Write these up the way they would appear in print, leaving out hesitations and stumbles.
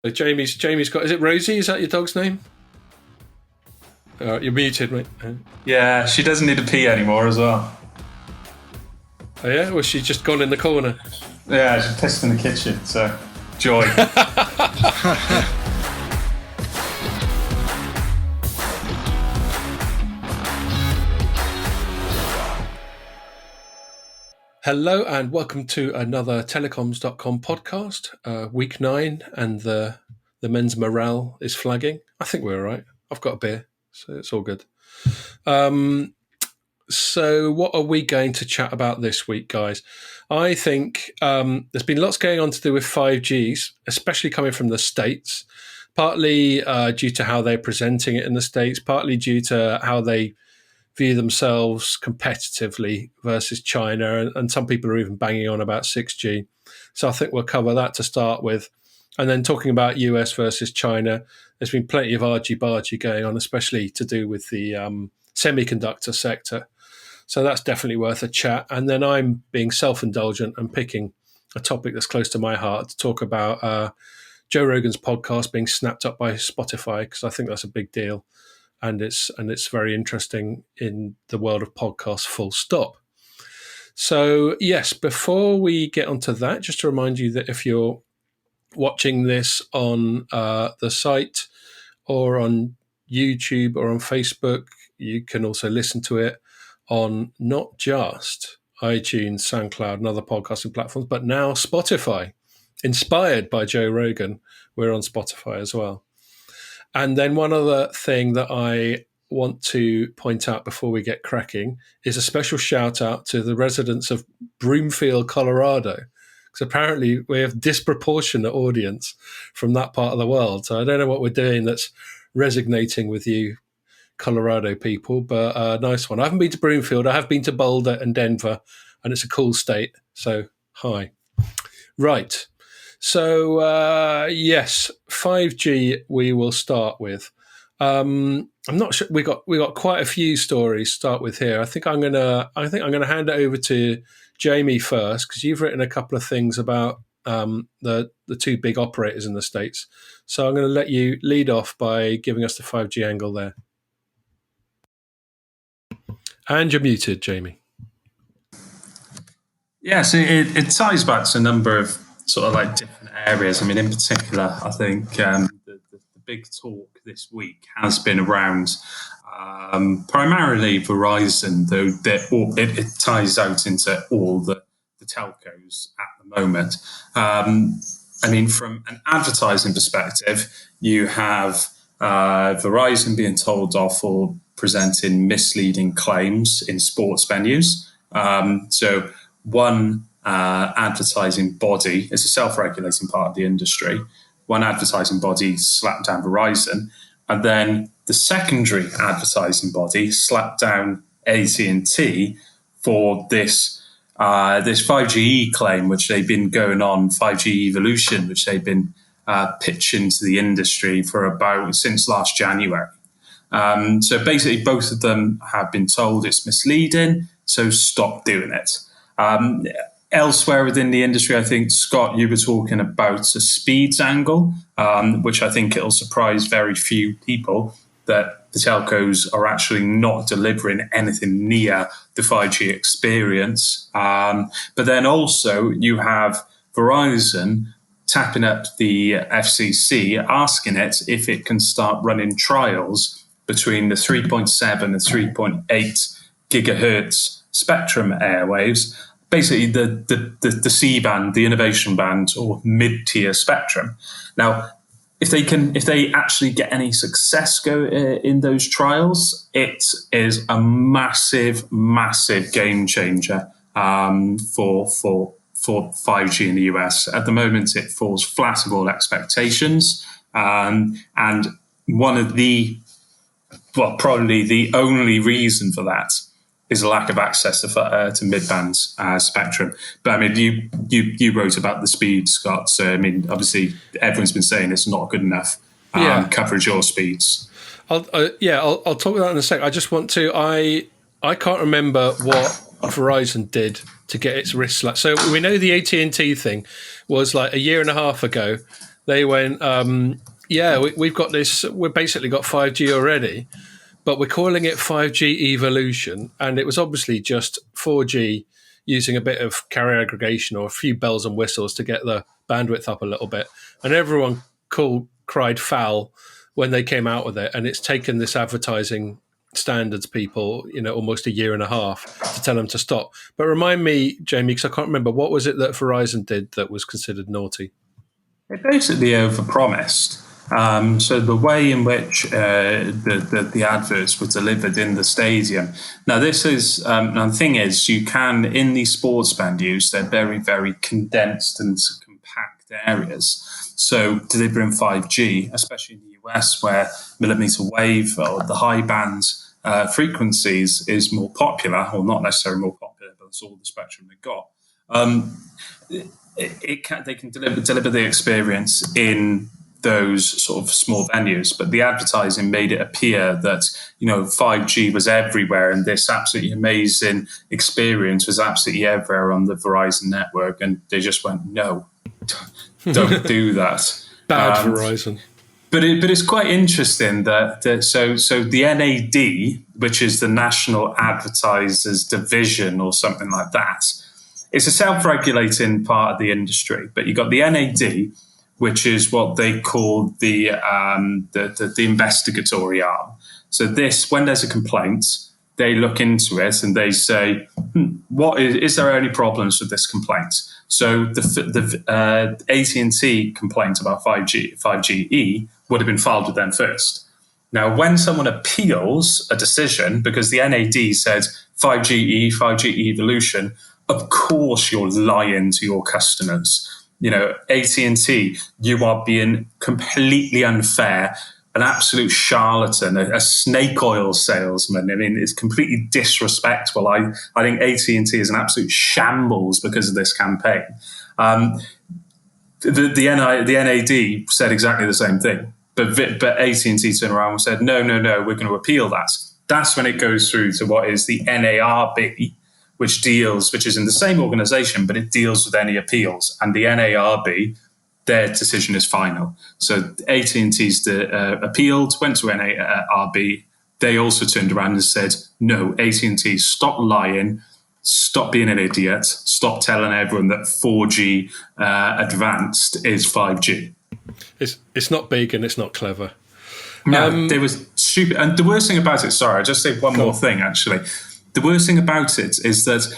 So Jamie's got. Is it Rosie? Is that your dog's name? You're muted, mate. Yeah, she doesn't need to pee anymore as well. Oh yeah, well she's just gone in the corner. Yeah, she pissed in the kitchen. So joy. Hello and welcome to another Telecoms.com podcast. Week 9 and the men's morale is flagging. I think we're all right. I've got a beer, so it's all good. So what are we going to chat about this week, guys? I think there's been lots going on to do with 5Gs, especially coming from the States, partly due to how they're presenting it in the States, partly due to how they view themselves competitively versus China, and some people are even banging on about 6G. So I think we'll cover that to start with. And then talking about US versus China, there's been plenty of argy-bargy going on, especially to do with the semiconductor sector. So that's definitely worth a chat. And then I'm being self-indulgent and picking a topic that's close to my heart to talk about Joe Rogan's podcast being snapped up by Spotify, because I think that's a big deal. And it's very interesting in the world of podcasts, full stop. So, yes, before we get onto that, just to remind you that if you're watching this on the site or on YouTube or on Facebook, you can also listen to it on not just iTunes, SoundCloud, and other podcasting platforms, but now Spotify. Inspired by Joe Rogan, we're on Spotify as well. And then one other thing that I want to point out before we get cracking is a special shout out to the residents of Broomfield, Colorado, because apparently we have disproportionate audience from that part of the world. So I don't know what we're doing that's resonating with you Colorado people, but nice one. I haven't been to Broomfield. I have been to Boulder and Denver, and it's a cool state. So hi. Right. So yes, 5G we will start with. I'm not sure we got quite a few stories to start with here. I think I'm gonna hand it over to Jamie first, because you've written a couple of things about the two big operators in the States. So I'm going to let you lead off by giving us the 5G angle there. And you're muted, Jamie. Yeah, so it ties back to a number of sort of like different areas. I mean, in particular, I think the big talk this week has been around primarily Verizon, though it ties out into all the telcos at the moment. I mean, from an advertising perspective, you have Verizon being told off for presenting misleading claims in sports venues. So one advertising body is a self-regulating part of the industry. One advertising body slapped down Verizon, and then the secondary advertising body slapped down AT&T for this 5G claim, which they've been going on, 5G evolution, which they've been pitching to the industry for about since last January. So basically, both of them have been told it's misleading, so stop doing it. Elsewhere within the industry, I think, Scott, you were talking about a speeds angle, which I think it'll surprise very few people that the telcos are actually not delivering anything near the 5G experience. But then also you have Verizon tapping up the FCC, asking it if it can start running trials between the 3.7 and 3.8 gigahertz spectrum airwaves, basically the C-band, the innovation band, or mid-tier spectrum. Now, if they actually get any success in those trials, it is a massive game changer for 5G in the US. At the moment, it falls flat of all expectations, and one of probably the only reason for that is a lack of access to mid-band spectrum. But I mean, you wrote about the speed, Scott. So I mean, obviously, everyone's been saying it's not good enough coverage or speeds. I'll talk about that in a sec. I just want to. I can't remember what Verizon did to get its wrist slapped. So we know the AT&T thing was like a year and a half ago. They went, we've got this. We've basically got 5G already, but we're calling it 5G evolution, and it was obviously just 4G using a bit of carrier aggregation or a few bells and whistles to get the bandwidth up a little bit. And everyone cried foul when they came out with it, and it's taken this advertising standards people, almost a year and a half to tell them to stop. But remind me, Jamie, because I can't remember, what was it that Verizon did that was considered naughty? They basically overpromised. So the way in which the adverts were delivered in the stadium. Now this is, and the thing is, you can, in these sports venues, they're very, very condensed and compact areas. So delivering 5G, especially in the US, where millimeter wave or the high band frequencies is more popular, or not necessarily more popular, but it's all the spectrum they've got. They can deliver the experience in those sort of small venues, but the advertising made it appear that 5G was everywhere and this absolutely amazing experience was absolutely everywhere on the Verizon network, and they just went, no, don't do that. Bad Verizon. But it's quite interesting that so the NAD, which is the National Advertisers Division or something like that, it's a self-regulating part of the industry. But you've got the NAD, which is what they call the investigatory arm. So this, when there's a complaint, they look into it and they say, what is there any problems with this complaint? So the AT&T complaint about 5GE would have been filed with them first. Now, when someone appeals a decision, because the NAD said 5GE, 5G evolution, of course you're lying to your customers. AT&T, you are being completely unfair, an absolute charlatan, a snake oil salesman. I mean, it's completely disrespectful. I think AT&T is an absolute shambles because of this campaign. The NAD said exactly the same thing, but AT&T turned around and said, no, we're going to appeal that. That's when it goes through to what is the NARB, which is in the same organization, but it deals with any appeals. And the NARB, their decision is final. So AT&T's appealed, went to NARB. They also turned around and said, no, AT&T, stop lying, stop being an idiot, stop telling everyone that 4G advanced is 5G. It's not big and it's not clever. No, they was stupid. And the worst thing about it, sorry, I'll just say one more thing, actually. The worst thing about it is that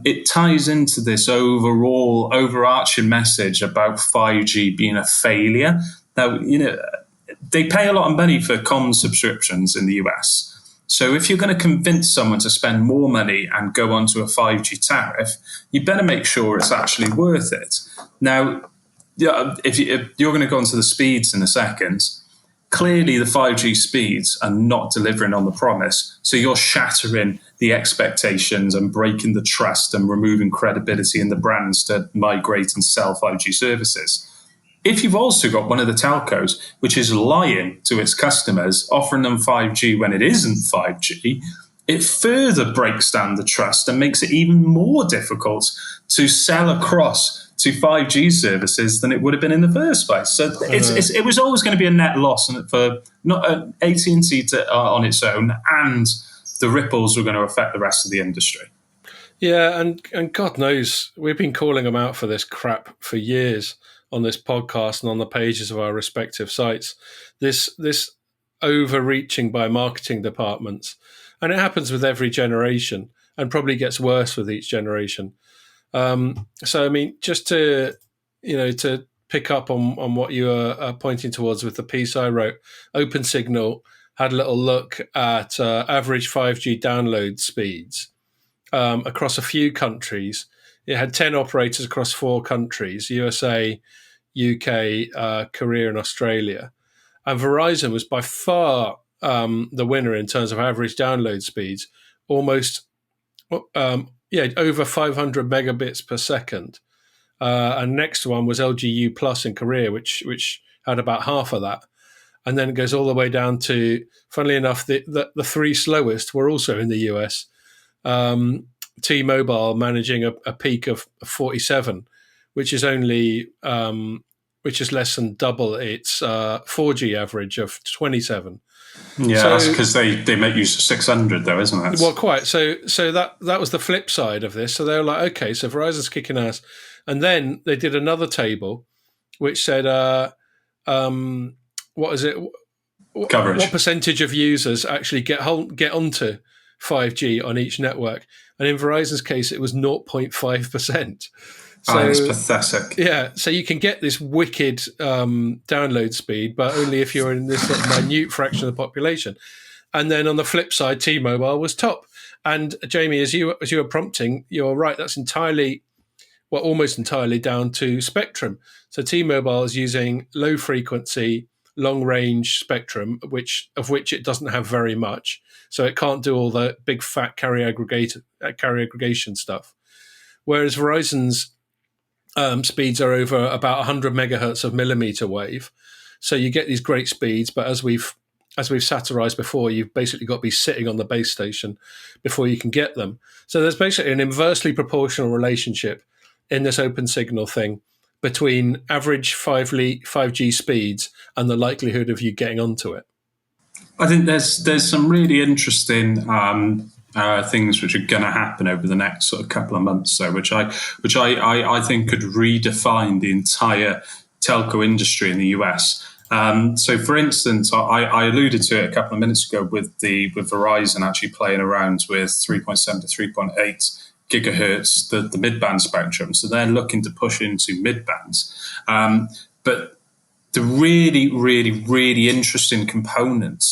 it ties into this overall overarching message about 5G being a failure. Now, they pay a lot of money for comm subscriptions in the US. So if you're going to convince someone to spend more money and go onto a 5G tariff, you better make sure it's actually worth it. Now, if you're going to go onto the speeds in a second, clearly the 5G speeds are not delivering on the promise. So you're shattering the expectations and breaking the trust and removing credibility in the brands to migrate and sell 5G services. If you've also got one of the telcos which is lying to its customers, offering them 5G when it isn't 5G, it further breaks down the trust and makes it even more difficult to sell across to 5G services than it would have been in the first place. So it was always going to be a net loss for not AT&T on its own, and the ripples were going to affect the rest of the industry. Yeah, and God knows, we've been calling them out for this crap for years on this podcast and on the pages of our respective sites. This overreaching by marketing departments, and it happens with every generation, and probably gets worse with each generation. So, I mean, just to pick up on what you were pointing towards with the piece I wrote, OpenSignal had a little look at average 5G download speeds across a few countries. It had 10 operators across 4 countries, USA, UK, Korea, and Australia. And Verizon was by far the winner in terms of average download speeds, almost over 500 megabits per second. And next one was LGU Plus in Korea, which had about half of that. And then it goes all the way down to, funnily enough, the 3 slowest were also in the US. T-Mobile managing a peak of 47, which is only which is less than double its 4G average of 27. Yeah, that's because they make use of 600 though, isn't it? Well, quite. So that was the flip side of this. So they were like, okay, so Verizon's kicking ass. And then they did another table which said, what is it? Coverage. What percentage of users actually get onto 5G on each network? And in Verizon's case, it was 0.5%. So it's pathetic. Yeah, so you can get this wicked download speed, but only if you're in this sort of minute fraction of the population. And then on the flip side, T-Mobile was top. And Jamie, as you were prompting, you're right. That's almost entirely down to spectrum. So T-Mobile is using low frequency, long range spectrum, of which it doesn't have very much. So it can't do all the big fat carrier aggregation stuff. Whereas Verizon's speeds are over about 100 megahertz of millimeter wave. So you get these great speeds, but as we've satirized before, you've basically got to be sitting on the base station before you can get them. So there's basically an inversely proportional relationship in this open signal thing between average 5G speeds and the likelihood of you getting onto it. I think there's some really interesting things which are going to happen over the next sort of couple of months, though, which I think could redefine the entire telco industry in the US. So, for instance, I alluded to it a couple of minutes ago with Verizon actually playing around with 3.7 to 3.8 gigahertz, the mid-band spectrum. So they're looking to push into mid-bands. But the really, really, really interesting component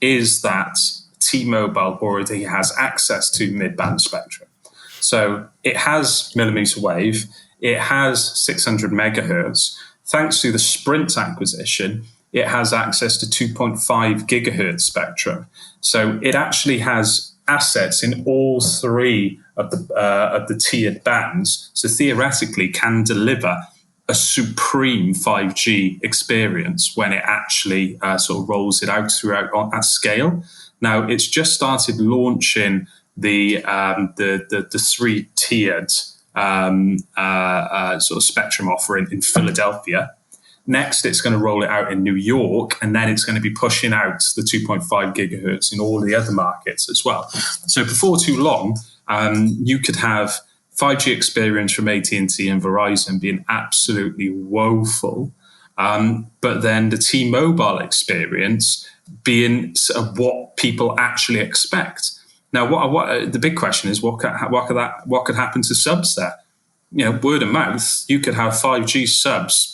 is that T-Mobile already has access to mid-band spectrum. So it has millimeter wave, it has 600 megahertz. Thanks to the Sprint acquisition, it has access to 2.5 gigahertz spectrum. So it actually has assets in all three of the tiered bands. So theoretically can deliver a supreme 5G experience when it actually sort of rolls it out throughout at scale. Now it's just started launching the three tiered sort of spectrum offering in Philadelphia. Next, it's going to roll it out in New York, and then it's going to be pushing out the 2.5 gigahertz in all the other markets as well. So before too long, you could have 5G experience from AT&T and Verizon being absolutely woeful, but then the T-Mobile experience being sort of what people actually expect. Now, what the big question is, what could happen to subs there? You know, word of mouth, you could have 5G subs,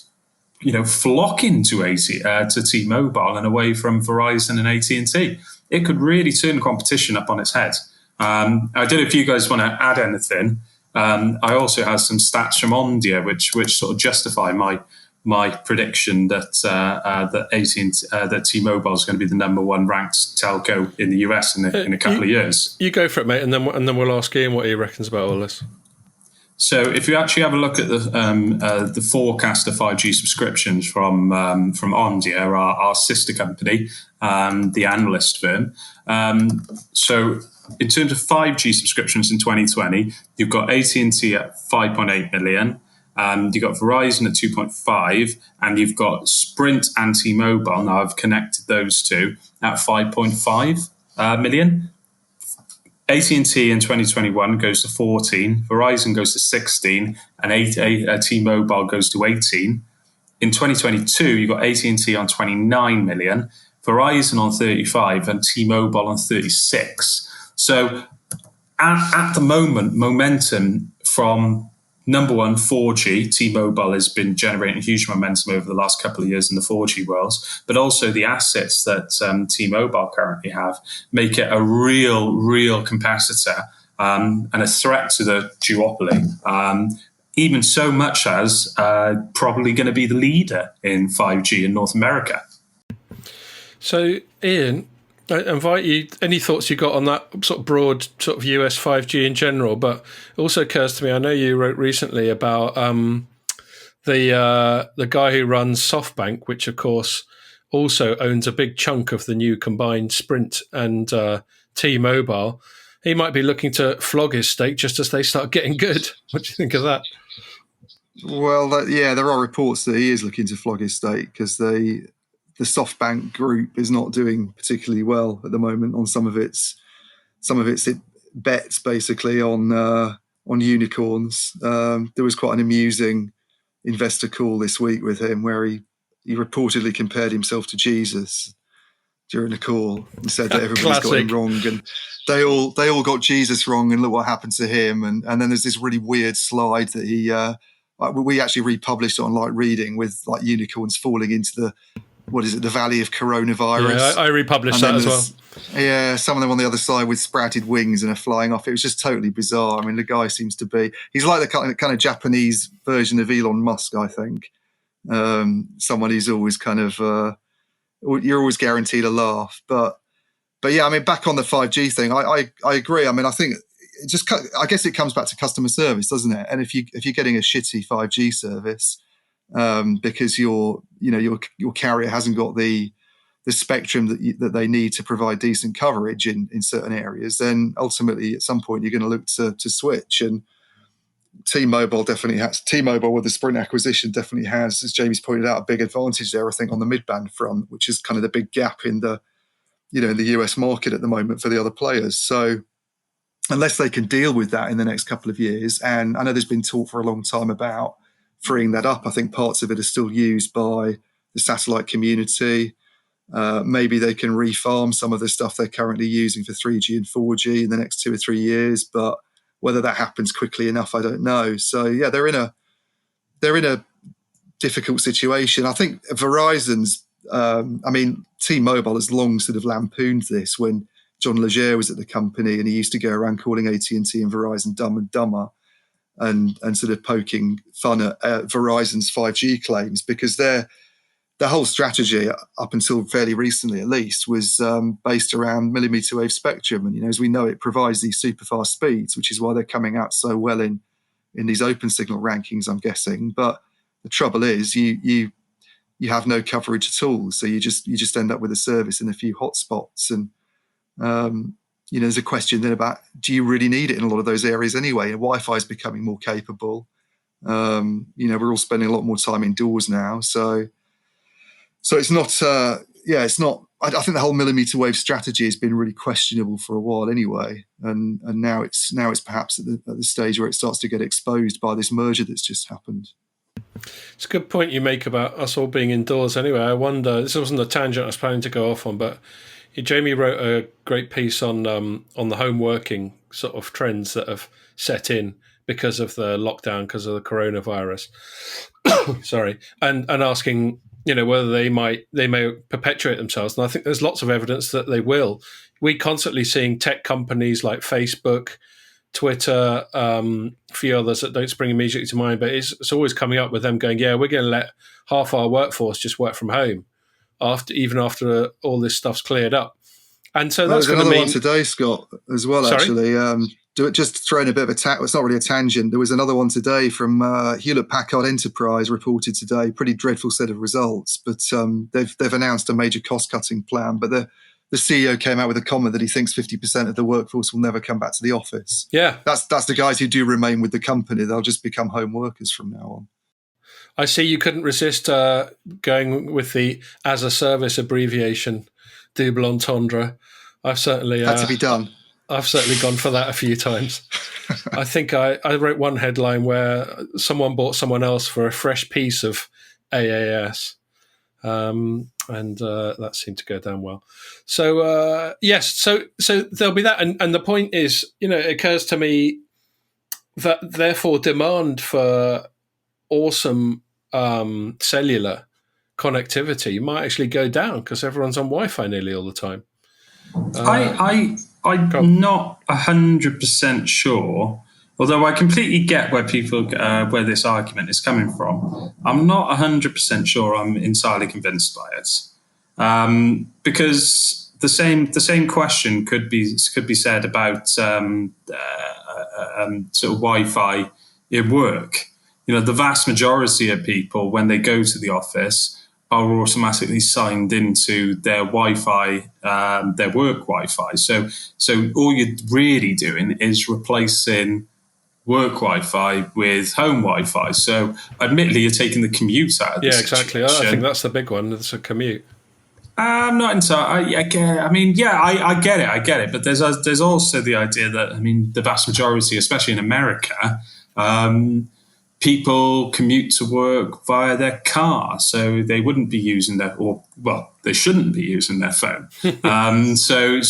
you know, flocking to T-Mobile and away from Verizon and AT&T. It could really turn competition up on its head. I don't know if you guys want to add anything. I also have some stats from Omdia which sort of justify my prediction that that T-Mobile is going to be the number one ranked telco in the US in a couple of years. You go for it, mate, and then we'll ask Ian what he reckons about all this. So, if you actually have a look at the forecast of 5G subscriptions from Omdia, our sister company, the analyst firm. So, in terms of 5G subscriptions in 2020, you've got AT&T at 5.8 million. You've got Verizon at 2.5, and you've got Sprint and T-Mobile. Now I've connected those two at 5.5 million. AT&T in 2021 goes to 14, Verizon goes to 16, and T-Mobile goes to 18. In 2022, you've got AT&T on 29 million, Verizon on 35, and T-Mobile on 36. So at the moment, momentum from number one, 4G. T-Mobile has been generating huge momentum over the last couple of years in the 4G world, but also the assets that T-Mobile currently have make it a real competitor and a threat to the duopoly. Even so much as probably going to be the leader in 5G in North America. So, Ian, I invite you, any thoughts you got on that sort of broad sort of US 5G in general, but it also occurs to me, I know you wrote recently about the guy who runs SoftBank, which of course also owns a big chunk of the new combined Sprint and T-Mobile. He might be looking to flog his stake just as they start getting good. What do you think of that? Well, yeah, there are reports that he is looking to flog his state because the SoftBank group is not doing particularly well at the moment on some of its bets, basically on unicorns. There was quite an amusing investor call this week with him where he reportedly compared himself to Jesus during the call and said that everybody's got him Classic. wrong, and they all got Jesus wrong, and look what happened to him. And then there's this really weird slide that we actually republished on Light Reading with like unicorns falling into the valley of coronavirus. Yeah, I republished that as well. Yeah, some of them on the other side with sprouted wings and are flying off. It was just totally bizarre. I mean, the guy seems to he's like the kind of Japanese version of Elon Musk, I think. Someone who's always kind of, you're always guaranteed a laugh. But yeah, I mean, back on the 5G thing, I agree. I mean, I think I guess it comes back to customer service, doesn't it? And if you're getting a shitty 5G service, because your carrier hasn't got the spectrum that they need to provide decent coverage in certain areas, then ultimately at some point you're going to look to switch. And T-Mobile with the Sprint acquisition definitely has, as Jamie's pointed out, a big advantage there, I think, on the mid-band front, which is kind of the big gap in the US market at the moment for the other players. So unless they can deal with that in the next couple of years, and I know there's been talk for a long time about freeing that up. I think parts of it are still used by the satellite community. Maybe they can refarm some of the stuff they're currently using for 3G and 4G in the next 2 or 3 years, but whether that happens quickly enough, I don't know. So yeah, they're in a difficult situation. I think Verizon's, T-Mobile has long sort of lampooned this when John Legere was at the company, and he used to go around calling AT&T and Verizon dumb and dumber, and sort of poking fun at Verizon's 5G claims, because their whole strategy up until fairly recently, at least, was based around millimeter wave spectrum. And as we know, it provides these super fast speeds, which is why they're coming out so well in these open signal rankings, I'm guessing. But the trouble is, you have no coverage at all, so you just end up with a service in a few hotspots. And there's a question then about, do you really need it in a lot of those areas anyway? And Wi-Fi is becoming more capable. We're all spending a lot more time indoors now, so it's not. It's not. I think the whole millimeter wave strategy has been really questionable for a while anyway, and now it's perhaps at the stage where it starts to get exposed by this merger that's just happened. It's a good point you make about us all being indoors anyway. I wonder, this wasn't a tangent I was planning to go off on, but Jamie wrote a great piece on the home working sort of trends that have set in because of the lockdown, because of the coronavirus. Sorry, and asking whether they may perpetuate themselves, and I think there's lots of evidence that they will. We're constantly seeing tech companies like Facebook, Twitter, a few others that don't spring immediately to mind, but it's always coming up with them going, yeah, we're going to let half our workforce just work from home after all this stuff's cleared up. And so that's going to mean... There's another one today, Scott, as well. Sorry? Actually. Just throwing a bit of it's not really a tangent. There was another one today from Hewlett-Packard Enterprise, reported today. Pretty dreadful set of results, but they've announced a major cost-cutting plan. But the CEO came out with a comment that he thinks 50% of the workforce will never come back to the office. Yeah, that's the guys who do remain with the company. They'll just become home workers from now on. I see you couldn't resist going with the as a service abbreviation, double entendre. I've certainly had to be done. I've certainly gone for that a few times. I think I wrote one headline where someone bought someone else for a fresh piece of AAS, and that seemed to go down well. So yes, so there'll be that, and the point is, it occurs to me that therefore demand for awesome cellular connectivity might actually go down because everyone's on Wi-Fi nearly all the time. I'm not 100% sure, although I completely get where where this argument is coming from. I'm not 100% sure I'm entirely convinced by it, because the same question could be said about sort of Wi-Fi at work. The vast majority of people, when they go to the office, are automatically signed into their Wi-Fi, their work Wi-Fi. So all you're really doing is replacing work Wi-Fi with home Wi-Fi. So admittedly, you're taking the commute out of the Yeah, exactly. I situation. think that's the big one. It's a commute. I'm not entirely. I get it. But there's also the idea that, I mean, the vast majority, especially in America, people commute to work via their car, so they wouldn't be using they shouldn't be using their phone. So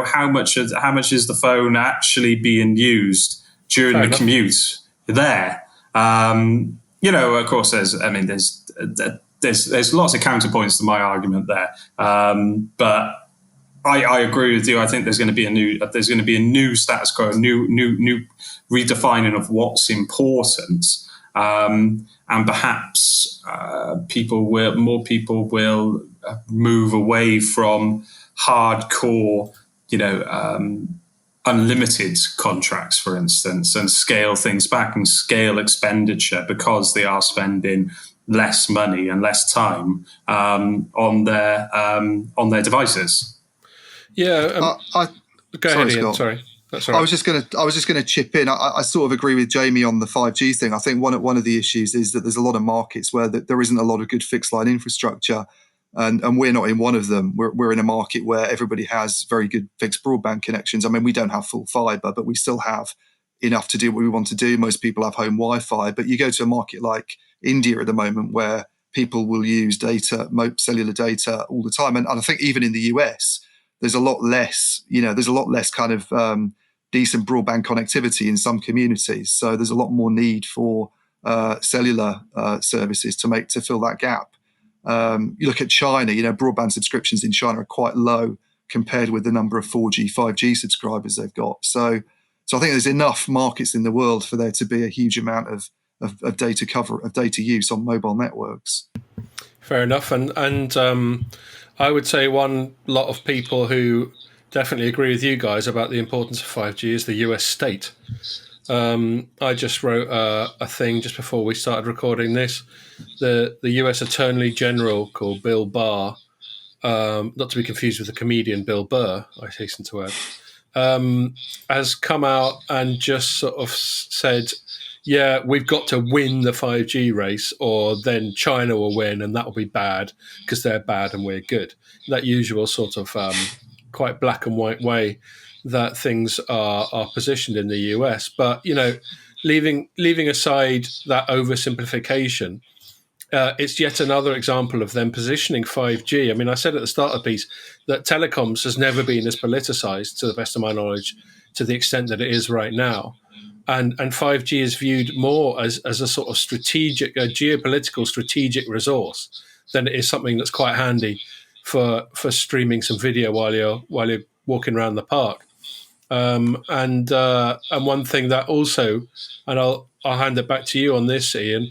how much is the phone actually being used during Fair the enough. commute there? Of course, there's lots of counterpoints to my argument there, but I agree with you. I think there's going to be a new status quo, a new redefining of what's important, and perhaps more people will move away from hardcore, unlimited contracts, for instance, and scale things back and scale expenditure because they are spending less money and less time on their devices. Yeah. Go ahead, Ian. Scott. Sorry. That's all I right. was just going to chip in. I sort of agree with Jamie on the 5G thing. I think one of the issues is that there's a lot of markets where there isn't a lot of good fixed line infrastructure, and we're not in one of them. We're in a market where everybody has very good fixed broadband connections. I mean, we don't have full fibre, but we still have enough to do what we want to do. Most people have home Wi-Fi, but you go to a market like India at the moment where people will use cellular data all the time, and I think even in the US, there's a lot less. There's a lot less kind of decent broadband connectivity in some communities. So there's a lot more need for cellular services to fill that gap. You look at China, broadband subscriptions in China are quite low compared with the number of 4G, 5G subscribers they've got. So I think there's enough markets in the world for there to be a huge amount of data use on mobile networks. Fair enough. And I would say one lot of people who definitely agree with you guys about the importance of 5G is the US state. I just wrote a thing just before we started recording this. The US Attorney General, called Bill Barr, not to be confused with the comedian Bill Burr, I hasten to add, has come out and just sort of said, yeah, we've got to win the 5G race, or then China will win, and that will be bad because they're bad and we're good. That usual sort of quite black and white way that things are positioned in the US. But leaving aside that oversimplification, it's yet another example of them positioning 5G. I mean, I said at the start of the piece that telecoms has never been as politicized, to the best of my knowledge, to the extent that it is right now. And 5G is viewed more as a sort of geopolitical strategic resource than it is something that's quite handy for streaming some video while you're walking around the park. And one thing that also, and I'll hand it back to you on this, Ian.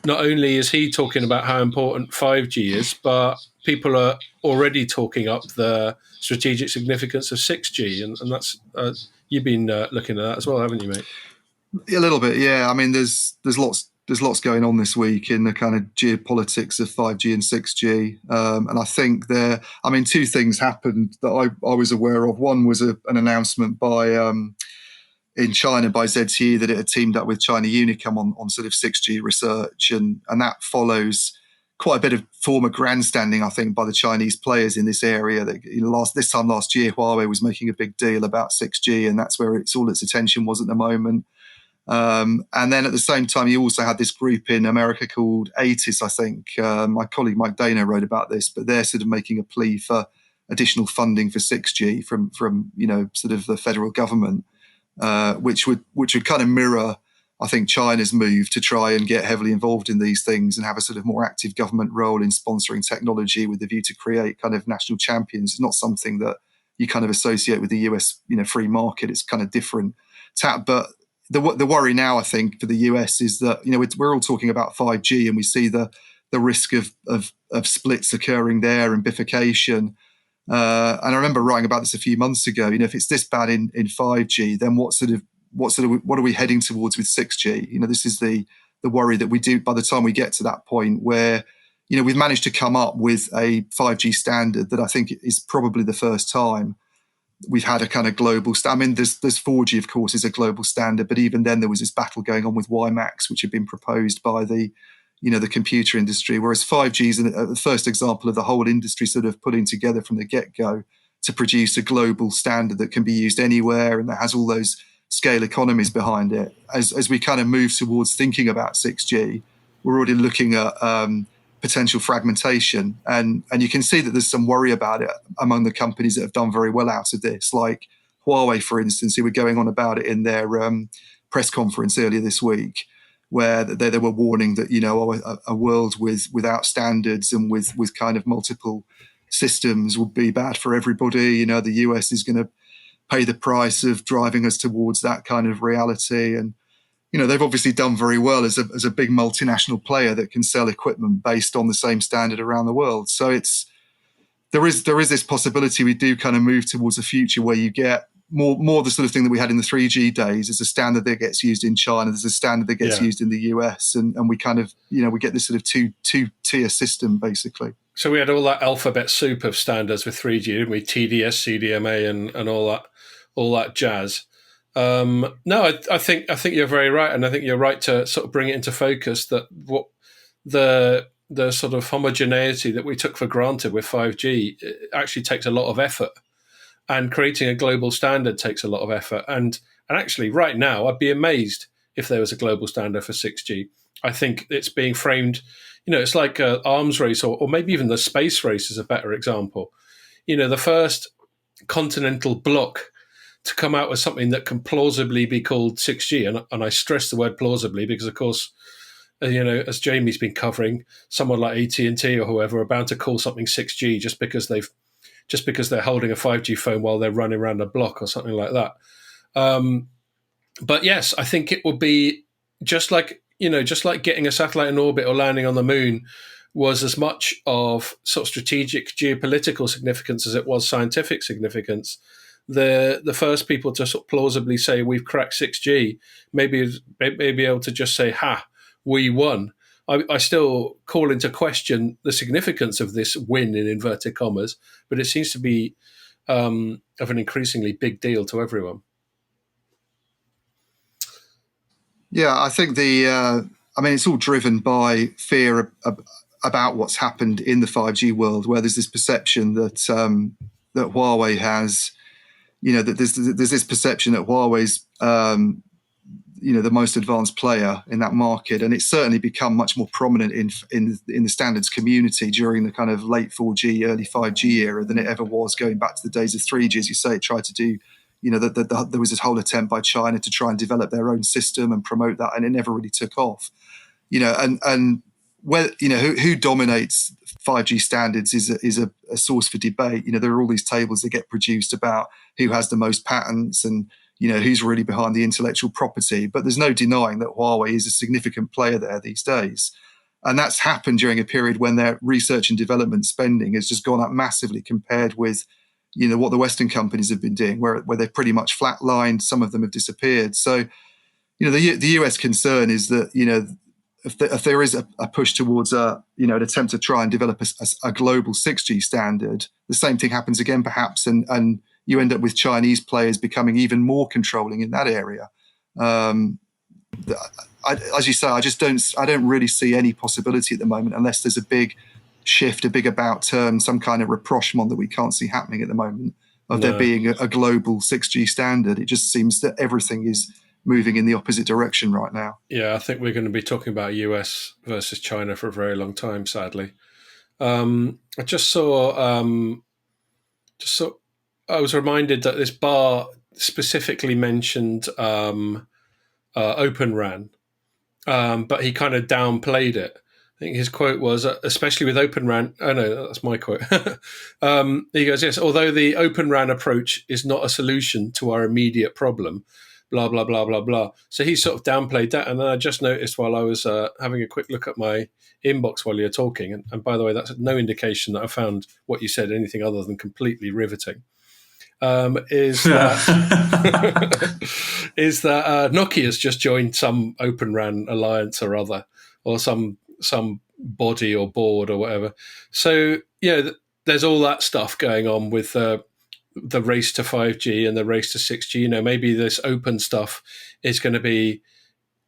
Not only is he talking about how important 5G is, but people are already talking up the strategic significance of 6G, and that's you've been looking at that as well, haven't you, mate? A little bit, yeah. I mean, there's lots going on this week in the kind of geopolitics of 5G and 6G, and I think two things happened that I was aware of. One was an announcement in China by ZTE that it had teamed up with China Unicom on sort of 6G research, and that follows quite a bit of former grandstanding, I think, by the Chinese players in this area. That this time last year, Huawei was making a big deal about 6G, and that's where all its attention was at the moment. And then at the same time, you also had this group in America called ATIS, I think. My colleague Mike Dana wrote about this, but they're sort of making a plea for additional funding for 6G from sort of the federal government, which would kind of mirror, I think, China's move to try and get heavily involved in these things and have a sort of more active government role in sponsoring technology with the view to create kind of national champions. It's not something that you kind of associate with the US, free market. It's kind of different tap, but the worry now, I think, for the US is that we're all talking about 5G, and we see the risk of splits occurring there and bifurcation. And I remember writing about this a few months ago. If it's this bad in 5G, then what are we heading towards with 6G? This is the worry that we do by the time we get to that point where we've managed to come up with a 5G standard that I think is probably the first time we've had a kind of global I mean, there's 4G, of course, is a global standard, but even then there was this battle going on with WiMAX, which had been proposed by the computer industry, whereas 5G is the first example of the whole industry sort of putting together from the get-go to produce a global standard that can be used anywhere and that has all those scale economies behind it. As we kind of move towards thinking about 6G, we're already looking at potential fragmentation, and you can see that there's some worry about it among the companies that have done very well out of this, like Huawei, for instance, who were going on about it in their press conference earlier this week, where they were warning that a world without standards and with kind of multiple systems would be bad for everybody. The US is going to pay the price of driving us towards that kind of reality. And they've obviously done very well as a big multinational player that can sell equipment based on the same standard around the world. So there is this possibility we do kind of move towards a future where you get more the sort of thing that we had in the 3G days. There's a standard that gets used in China, there's a standard that gets used in the US, and we kind of we get this sort of two-tier system basically. So we had all that alphabet soup of standards with 3G, didn't we? TDS, CDMA, and all that jazz. No, I think you're very right, and I think you're right to sort of bring it into focus that what the sort of homogeneity that we took for granted with 5G actually takes a lot of effort, and creating a global standard takes a lot of effort. And actually, right now, I'd be amazed if there was a global standard for 6G. I think it's being framed, it's like an arms race, or maybe even the space race is a better example. The first continental bloc to come out with something that can plausibly be called 6G, and I stress the word plausibly because, of course, as Jamie's been covering, someone like AT&T or whoever are bound to call something 6G just because they're holding a 5G phone while they're running around a block or something like that. But yes, I think it will be just like getting a satellite in orbit or landing on the moon was as much of sort of strategic geopolitical significance as it was scientific significance. The first people to sort of plausibly say we've cracked 6G may be able to just say, "Ha, we won." I still call into question the significance of this win in inverted commas, but it seems to be of an increasingly big deal to everyone. Yeah, I think it's all driven by fear about what's happened in the 5G world, where there's this perception that that Huawei has, that there's this perception that Huawei's the most advanced player in that market, and it's certainly become much more prominent in the standards community during the kind of late 4G, early 5G era than it ever was going back to the days of 3G. As you say, it tried to do, there was this whole attempt by China to try and develop their own system and promote that, and it never really took off. And where who dominates 5G standards is a source for debate. There are all these tables that get produced about who has the most patents and who's really behind the intellectual property. But there's no denying that Huawei is a significant player there these days. And that's happened during a period when their research and development spending has just gone up massively compared with, what the Western companies have been doing, where they've pretty much flatlined. Some of them have disappeared. So, the US concern is that, if there is a push towards an attempt to try and develop a global 6G standard, the same thing happens again, perhaps, and you end up with Chinese players becoming even more controlling in that area. As you say, I don't really see any possibility at the moment, unless there's a big shift, a big about turn, some kind of rapprochement that we can't see happening at the moment of there being a global 6G standard. It just seems that everything is moving in the opposite direction right now. Yeah, I think we're going to be talking about US versus China for a very long time, sadly. I just saw I was reminded that this bar specifically mentioned Open RAN, but he kind of downplayed it. I think his quote was, especially with Open RAN. Oh no, that's my quote. He goes, yes, although the Open RAN approach is not a solution to our immediate problem, blah, blah, blah, blah, blah. So he sort of downplayed that. And then I just noticed while I was having a quick look at my inbox while you're talking, and by the way, that's no indication that I found what you said anything other than completely riveting, is that Nokia's just joined some Open RAN alliance or other, or some body or board or whatever. So, there's all that stuff going on with the race to 5G and the race to 6G. Maybe this open stuff is going to be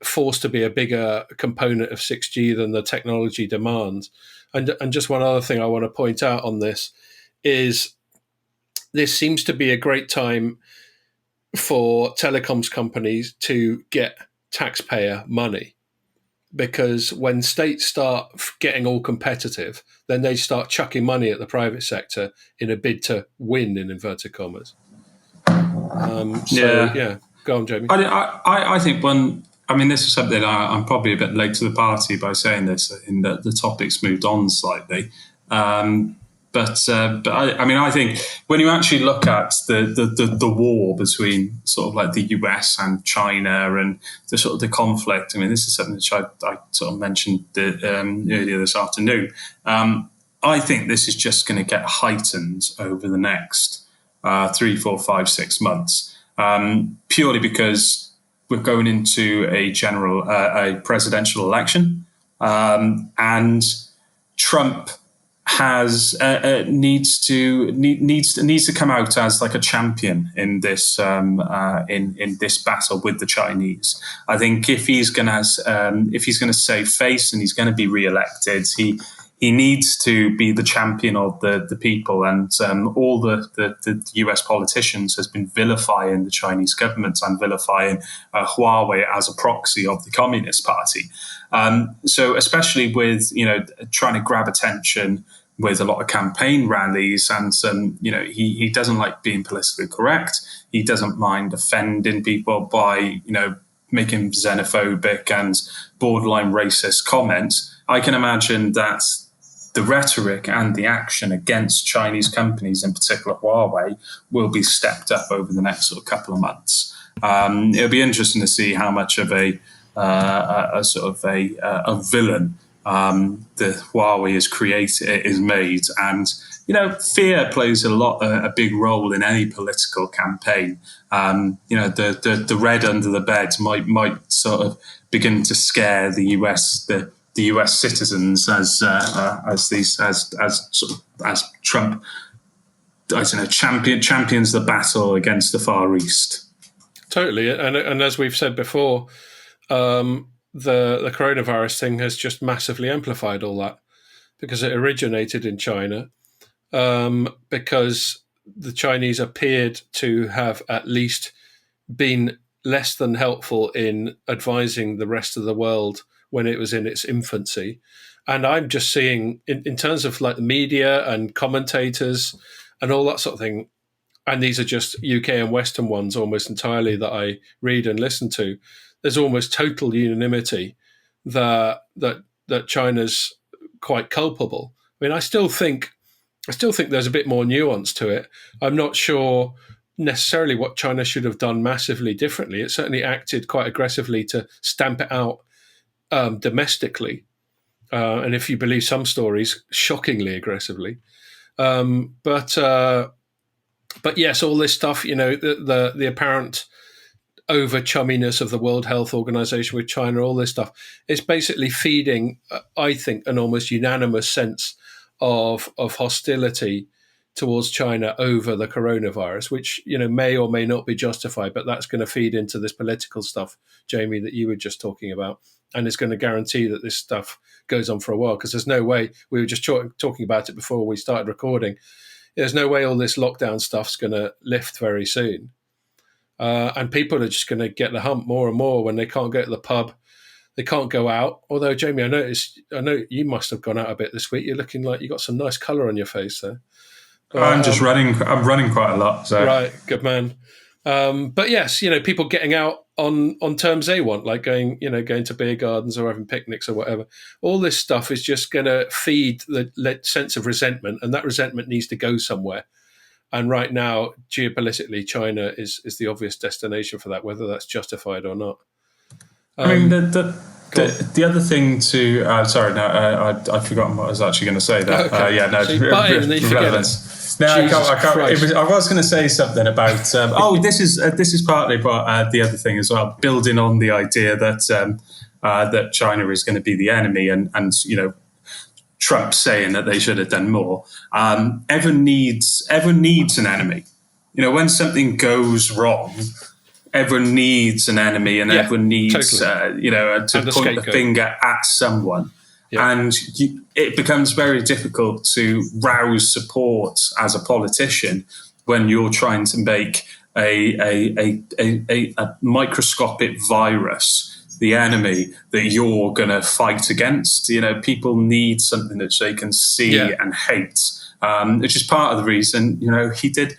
forced to be a bigger component of 6G than the technology demands. And just one other thing I want to point out on this is this seems to be a great time for telecoms companies to get taxpayer money, because when states start getting all competitive, then they start chucking money at the private sector in a bid to win, in inverted commas. Go on, Jamie. I think this is something I'm probably a bit late to the party by saying this, in that the topic's moved on slightly. But I think when you actually look at the war between sort of like the US and China and the sort of the conflict, this is something which I sort of mentioned earlier this afternoon. I think this is just going to get heightened over the next 3, 4, 5, 6 months, purely because we're going into a presidential election, and Trump needs to come out as like a champion in this in this battle with the Chinese. I think if he's going to save face and he's going to be re-elected, he needs to be the champion of the people, and all the US politicians has been vilifying the Chinese government and vilifying Huawei as a proxy of the Communist Party. So especially with trying to grab attention with a lot of campaign rallies, and he doesn't like being politically correct. He doesn't mind offending people by making xenophobic and borderline racist comments. I can imagine that the rhetoric and the action against Chinese companies, in particular Huawei, will be stepped up over the next sort of couple of months. It'll be interesting to see how much of a villain the Huawei is made, and fear plays a big role in any political campaign. The red under the bed might sort of begin to scare the US citizens as Trump, champions the battle against the Far East. Totally, and as we've said before, the coronavirus thing has just massively amplified all that, because it originated in China, because the Chinese appeared to have at least been less than helpful in advising the rest of the world when it was in its infancy. And I'm just seeing, in terms of like the media and commentators and all that sort of thing, and these are just UK and Western ones almost entirely that I read and listen to, there's almost total unanimity that China's quite culpable. I still think there's a bit more nuance to it. I'm not sure necessarily what China should have done massively differently. It certainly acted quite aggressively to stamp it out domestically, and if you believe some stories, shockingly aggressively. But yes, all this stuff, the apparent over chumminess of the World Health Organization with China, all this stuff, is basically feeding, I think, an almost unanimous sense of hostility towards China over the coronavirus, which may or may not be justified, but that's going to feed into this political stuff, Jamie, that you were just talking about, and it's going to guarantee that this stuff goes on for a while, because there's no way, we were just talking about it before we started recording, there's no way all this lockdown stuff's going to lift very soon. And people are just going to get the hump more and more when they can't go to the pub, they can't go out. Although, Jamie, I know you must have gone out a bit this week. You're looking like you got some nice colour on your face there. But, I'm running quite a lot. So. Right, good man. But yes, people getting out on terms they want, like going to beer gardens or having picnics or whatever. All this stuff is just going to feed the sense of resentment, and that resentment needs to go somewhere. And right now, geopolitically, China is the obvious destination for that, whether that's justified or not. The other thing to I've forgotten what I was actually going to say there. Okay. Relevance. No, I can't. I was going to say something about. This is partly but the other thing as well. Building on the idea that China is going to be the enemy, and Trump saying that they should have done more. Everyone needs an enemy. when something goes wrong, everyone needs an enemy, and everyone needs, totally. to point the finger at someone. Yeah. And it becomes very difficult to rouse support as a politician when you're trying to make a microscopic virus the enemy that you're going to fight against. People need something that they can see and hate, which is part of the reason, he did.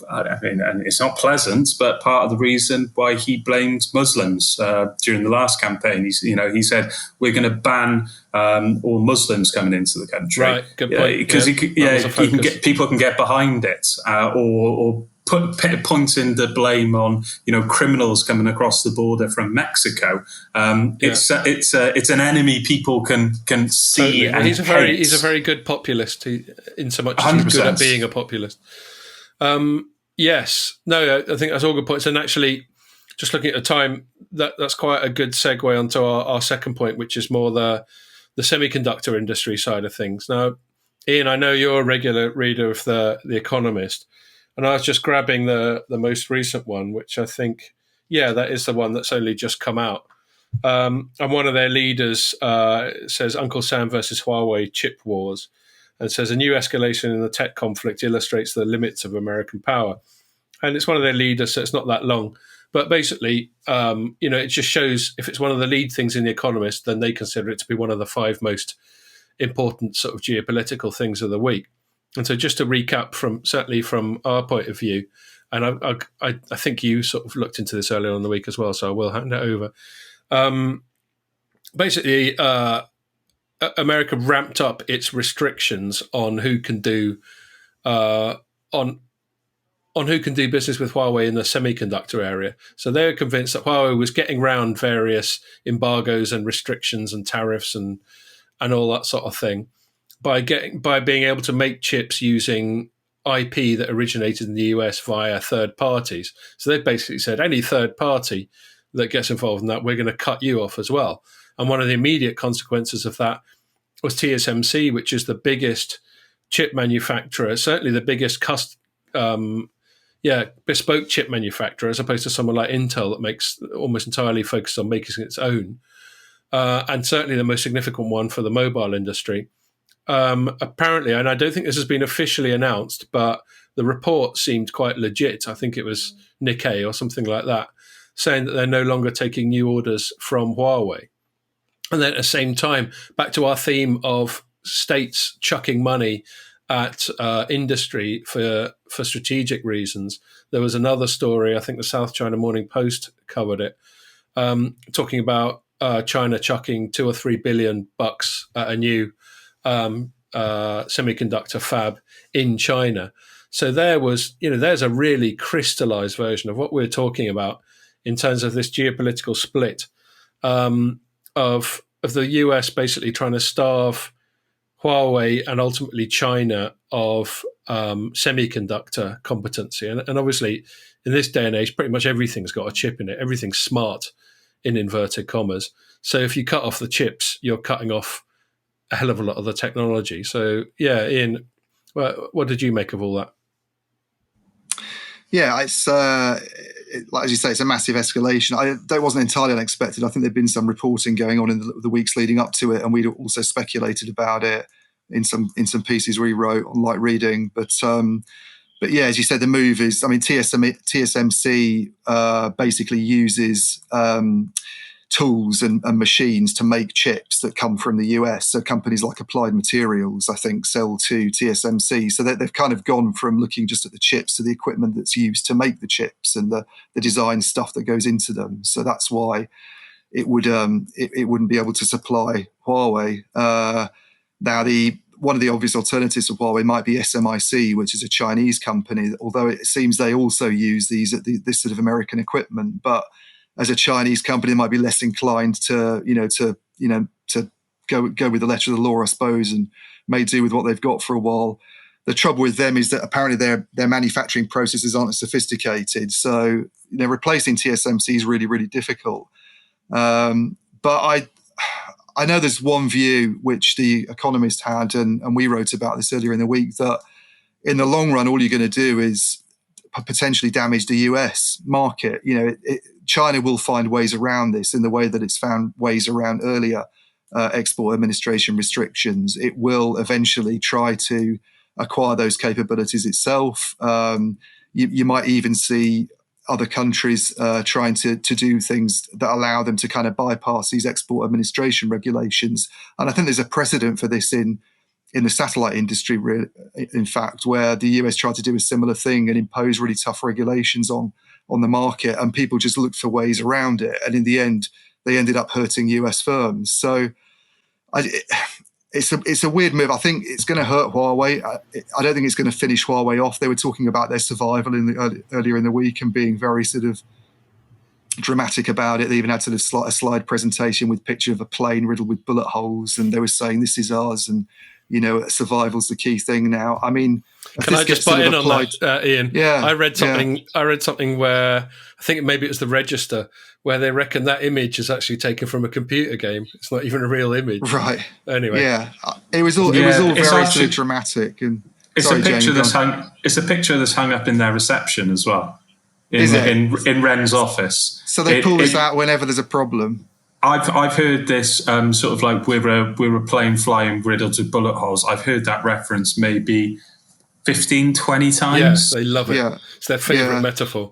I mean, and it's not pleasant, but part of the reason why he blamed Muslims during the last campaign. He said, we're going to ban all Muslims coming into the country. Right, good point. Because people can get behind it, or pointing the blame on criminals coming across the border from Mexico. It's an enemy people can see. Totally. And he's a very good populist. In so much as 100%. He's good at being a populist. Yes, no, I think that's all good points. And actually, just looking at the time, that's quite a good segue onto our second point, which is more the semiconductor industry side of things. Now, Ian, I know you're a regular reader of the Economist, and I was just grabbing the most recent one, which I think, that is the one that's only just come out. And one of their leaders says Uncle Sam versus Huawei chip wars, and says a new escalation in the tech conflict illustrates the limits of American power. And it's one of their leaders, so it's not that long. But basically, it just shows if it's one of the lead things in The Economist, then they consider it to be one of the 5 most important sort of geopolitical things of the week. And so just to recap certainly from our point of view, and I think you sort of looked into this earlier on in the week as well, so I will hand it over. Basically, America ramped up its restrictions on who can do on who can do business with Huawei in the semiconductor area. So they were convinced that Huawei was getting around various embargoes and restrictions and tariffs and all that sort of thing by being able to make chips using IP that originated in the US via third parties. So they basically said any third party that gets involved in that, we're going to cut you off as well. And one of the immediate consequences of that was TSMC, which is the biggest chip manufacturer, certainly the biggest bespoke chip manufacturer, as opposed to someone like Intel that makes almost entirely focused on making its own, and certainly the most significant one for the mobile industry. Apparently, and I don't think this has been officially announced, but the report seemed quite legit. I think it was Nikkei or something like that, saying that they're no longer taking new orders from Huawei. And then at the same time, back to our theme of states chucking money at industry for strategic reasons, there was another story, I think the South China Morning Post covered it, talking about China chucking $2 or $3 billion at a new semiconductor fab in China. So there's a really crystallized version of what we're talking about in terms of this geopolitical split of the US basically trying to starve Huawei and ultimately China of semiconductor competency. And obviously, in this day and age, pretty much everything's got a chip in it. Everything's smart, in inverted commas. So if you cut off the chips, you're cutting off a hell of a lot of the technology. So, Ian, what did you make of all that? Yeah, it's like as you say, it's a massive escalation. That wasn't entirely unexpected. I think there'd been some reporting going on in the weeks leading up to it, and we'd also speculated about it in some pieces we wrote on Light Reading. But yeah, as you said, the move is. I mean, TSMC basically uses tools and machines to make chips that come from the US. So companies like Applied Materials, I think, sell to TSMC. So they've kind of gone from looking just at the chips to the equipment that's used to make the chips and the design stuff that goes into them. So that's why it wouldn't be able to supply Huawei. Now, one of the obvious alternatives for Huawei might be SMIC, which is a Chinese company, although it seems they also use this sort of American equipment. But as a Chinese company, they might be less inclined to go with the letter of the law, I suppose, and may do with what they've got for a while. The trouble with them is that apparently their manufacturing processes aren't as sophisticated. So replacing TSMC is really, really difficult. But I know there's one view which The Economist had, and we wrote about this earlier in the week, that in the long run, all you're going to do is potentially damage the US market. China will find ways around this in the way that it's found ways around earlier export administration restrictions. It will eventually try to acquire those capabilities itself. You might even see other countries trying to do things that allow them to kind of bypass these export administration regulations. And I think there's a precedent for this in the satellite industry, in fact, where the US tried to do a similar thing and impose really tough regulations on the market, and people just looked for ways around it. And in the end, they ended up hurting US firms. So it's a weird move. I think it's going to hurt Huawei. I don't think it's going to finish Huawei off. They were talking about their survival earlier in the week and being very sort of dramatic about it. They even had sort of a slide presentation with a picture of a plane riddled with bullet holes, and they were saying this is ours, and survival's the key thing now. I mean, can I just butt in on that, Ian? Yeah, I read something. Yeah. I read something where I think maybe it was the Register, where they reckon that image is actually taken from a computer game. It's not even a real image, right? Anyway, yeah, it was all very sort of dramatic, and it's a picture that's hung. It's a picture that's hung up in their reception as well, in Ren's office. So they pull this out whenever there's a problem. I've heard this sort of like we're a plane flying riddled with bullet holes. I've heard that reference maybe 15, 20 times. Yeah, they love it. Yeah. It's their favourite metaphor.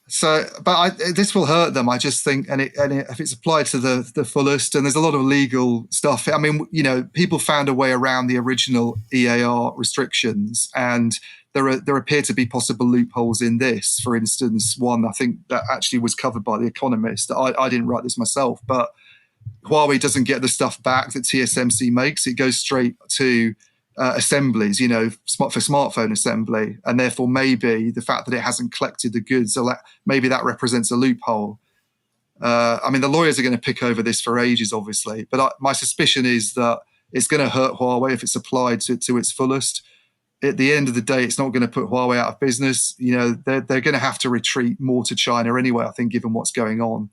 So, but this will hurt them, I just think, and if it's applied to the fullest, and there's a lot of legal stuff. I mean, people found a way around the original EAR restrictions, and there appear to be possible loopholes in this. For instance, one I think that actually was covered by The Economist. I didn't write this myself, but Huawei doesn't get the stuff back that TSMC makes. It goes straight to assemblies, for smartphone assembly, and therefore maybe the fact that it hasn't collected the goods, maybe that represents a loophole. I mean, the lawyers are going to pick over this for ages, obviously, but my suspicion is that it's going to hurt Huawei if it's applied to its fullest. At the end of the day, it's not going to put Huawei out of business. They're going to have to retreat more to China anyway, I think, given what's going on.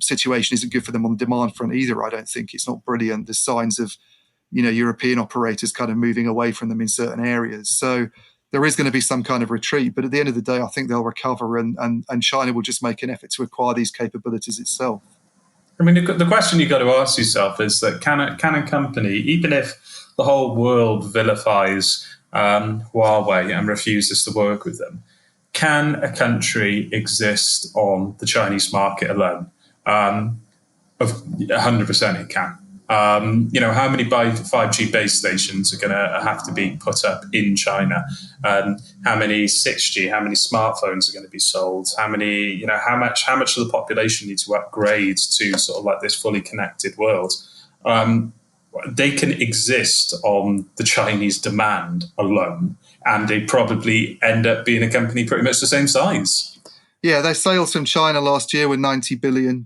Situation isn't good for them on the demand front either, I don't think. It's not brilliant. There's signs of European operators kind of moving away from them in certain areas. So there is going to be some kind of retreat. But at the end of the day, I think they'll recover, and China will just make an effort to acquire these capabilities itself. I mean, the question you've got to ask yourself is that can a company, even if the whole world vilifies Huawei and refuses to work with them, can a country exist on the Chinese market alone? 100% it can. How many 5G base stations are going to have to be put up in China? How many 6G? How many smartphones are going to be sold? How many? How much of the population needs to upgrade to sort of like this fully connected world? They can exist on the Chinese demand alone, and they probably end up being a company pretty much the same size. Yeah, their sales from China last year were $90 billion.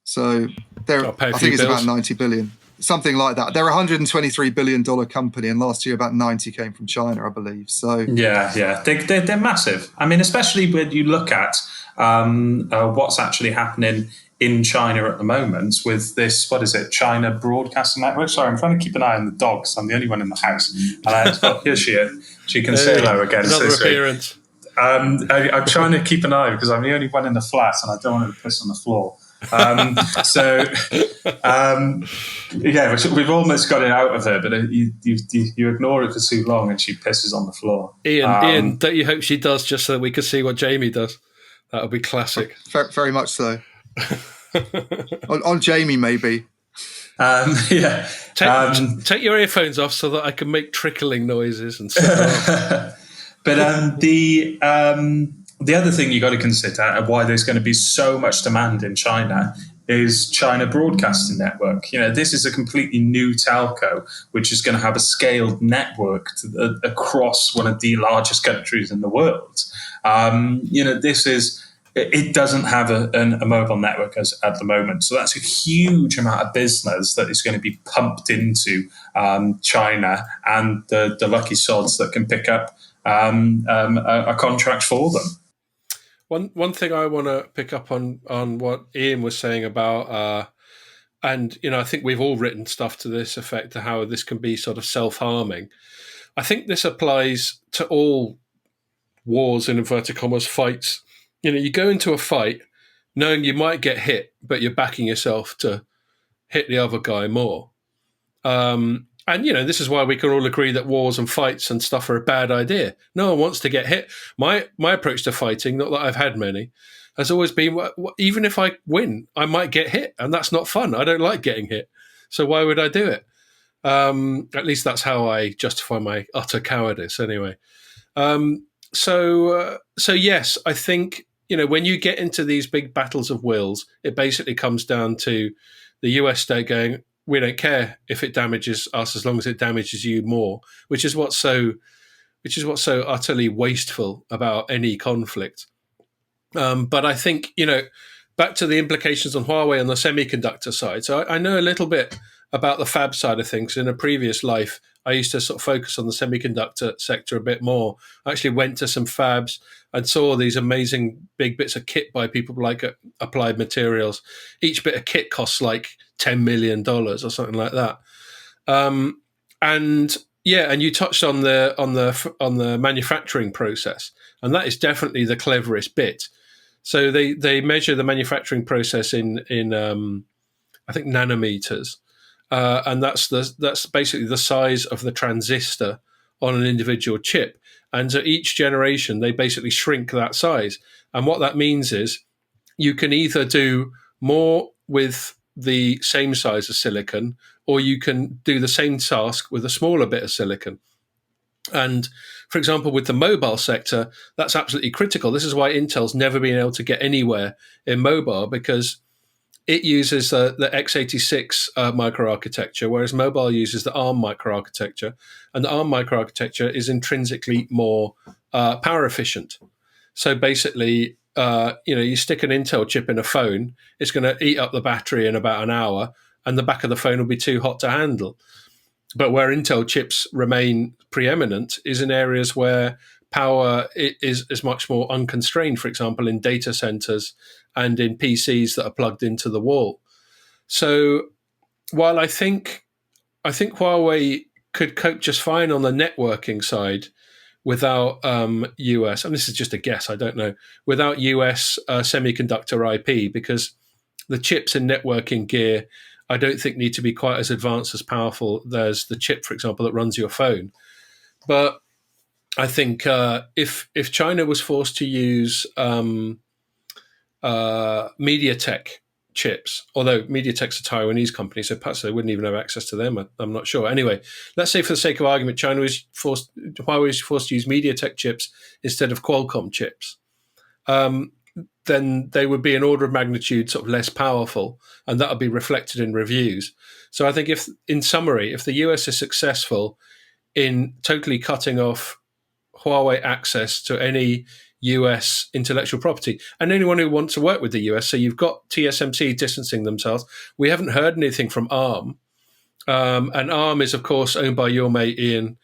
So I think it's about 90 billion, something like that. They're a $123 billion company, and last year about 90 came from China, I believe. So yeah, they're massive. I mean, especially when you look at what's actually happening in China at the moment with this, China Broadcasting Network. Sorry, I'm trying to keep an eye on the dogs. I'm the only one in the house. Here she is. She can say hello again. Another appearance. I'm trying to keep an eye because I'm the only one in the flat and I don't want her to piss on the floor. We've almost got it out of her, but you ignore it for too long and she pisses on the floor. Ian, don't you hope she does, just so that we can see what Jamie does? That would be classic. Very much so. on Jamie, maybe. Take your earphones off so that I can make trickling noises and stuff. But the other thing you got to consider, and why there's going to be so much demand in China, is China Broadcasting Network. This is a completely new telco, which is going to have a scaled network across one of the largest countries in the world. It doesn't have a mobile network at the moment. So that's a huge amount of business that is going to be pumped into China and the lucky sods that can pick up a contract for them. One thing I want to pick up on what Ian was saying about, and I think we've all written stuff to this effect, to how this can be sort of self-harming. I think this applies to all wars, in inverted commas, fights. You go into a fight knowing you might get hit, but you're backing yourself to hit the other guy more. And this is why we can all agree that wars and fights and stuff are a bad idea. No one wants to get hit. My approach to fighting, not that I've had many, has always been, even if I win, I might get hit, and that's not fun. I don't like getting hit, so why would I do it? At least that's how I justify my utter cowardice, anyway. So yes, I think when you get into these big battles of wills, it basically comes down to the US state going, we don't care if it damages us as long as it damages you more, which is what's so utterly wasteful about any conflict. But I think, back to the implications on Huawei on the semiconductor side. So I know a little bit about the fab side of things. In a previous life, I used to sort of focus on the semiconductor sector a bit more. I actually went to some fabs and saw these amazing big bits of kit by people like Applied Materials. Each bit of kit costs like $10 million or something like that. And you touched on the manufacturing process, and that is definitely the cleverest bit. So they measure the manufacturing process in I think nanometers, and that's basically the size of the transistor on an individual chip. And so each generation they basically shrink that size. And what that means is you can either do more with the same size of silicon, or you can do the same task with a smaller bit of silicon. And for example, with the mobile sector, that's absolutely critical. This is why Intel's never been able to get anywhere in mobile, because it uses the x86 microarchitecture, whereas mobile uses the ARM microarchitecture. And the ARM microarchitecture is intrinsically more power efficient. So basically, you stick an Intel chip in a phone, it's going to eat up the battery in about an hour, and the back of the phone will be too hot to handle. But where Intel chips remain preeminent is in areas where power is much more unconstrained, for example, in data centers and in PCs that are plugged into the wall. So while I think Huawei could cope just fine on the networking side without US, and this is just a guess, I don't know, without US semiconductor IP, because the chips in networking gear I don't think need to be quite as advanced, as powerful as the chip, for example, that runs your phone. But I think if China was forced to use MediaTek chips, although MediaTek's a Taiwanese company, so perhaps they wouldn't even have access to them. I'm not sure. Anyway, let's say for the sake of argument, Huawei was forced to use MediaTek chips instead of Qualcomm chips. Then they would be an order of magnitude sort of less powerful, and that would be reflected in reviews. So I think in summary, if the US is successful in totally cutting off Huawei access to any US intellectual property, and anyone who wants to work with the US, so you've got TSMC distancing themselves. We haven't heard anything from ARM. And ARM is, of course, owned by your mate Ian,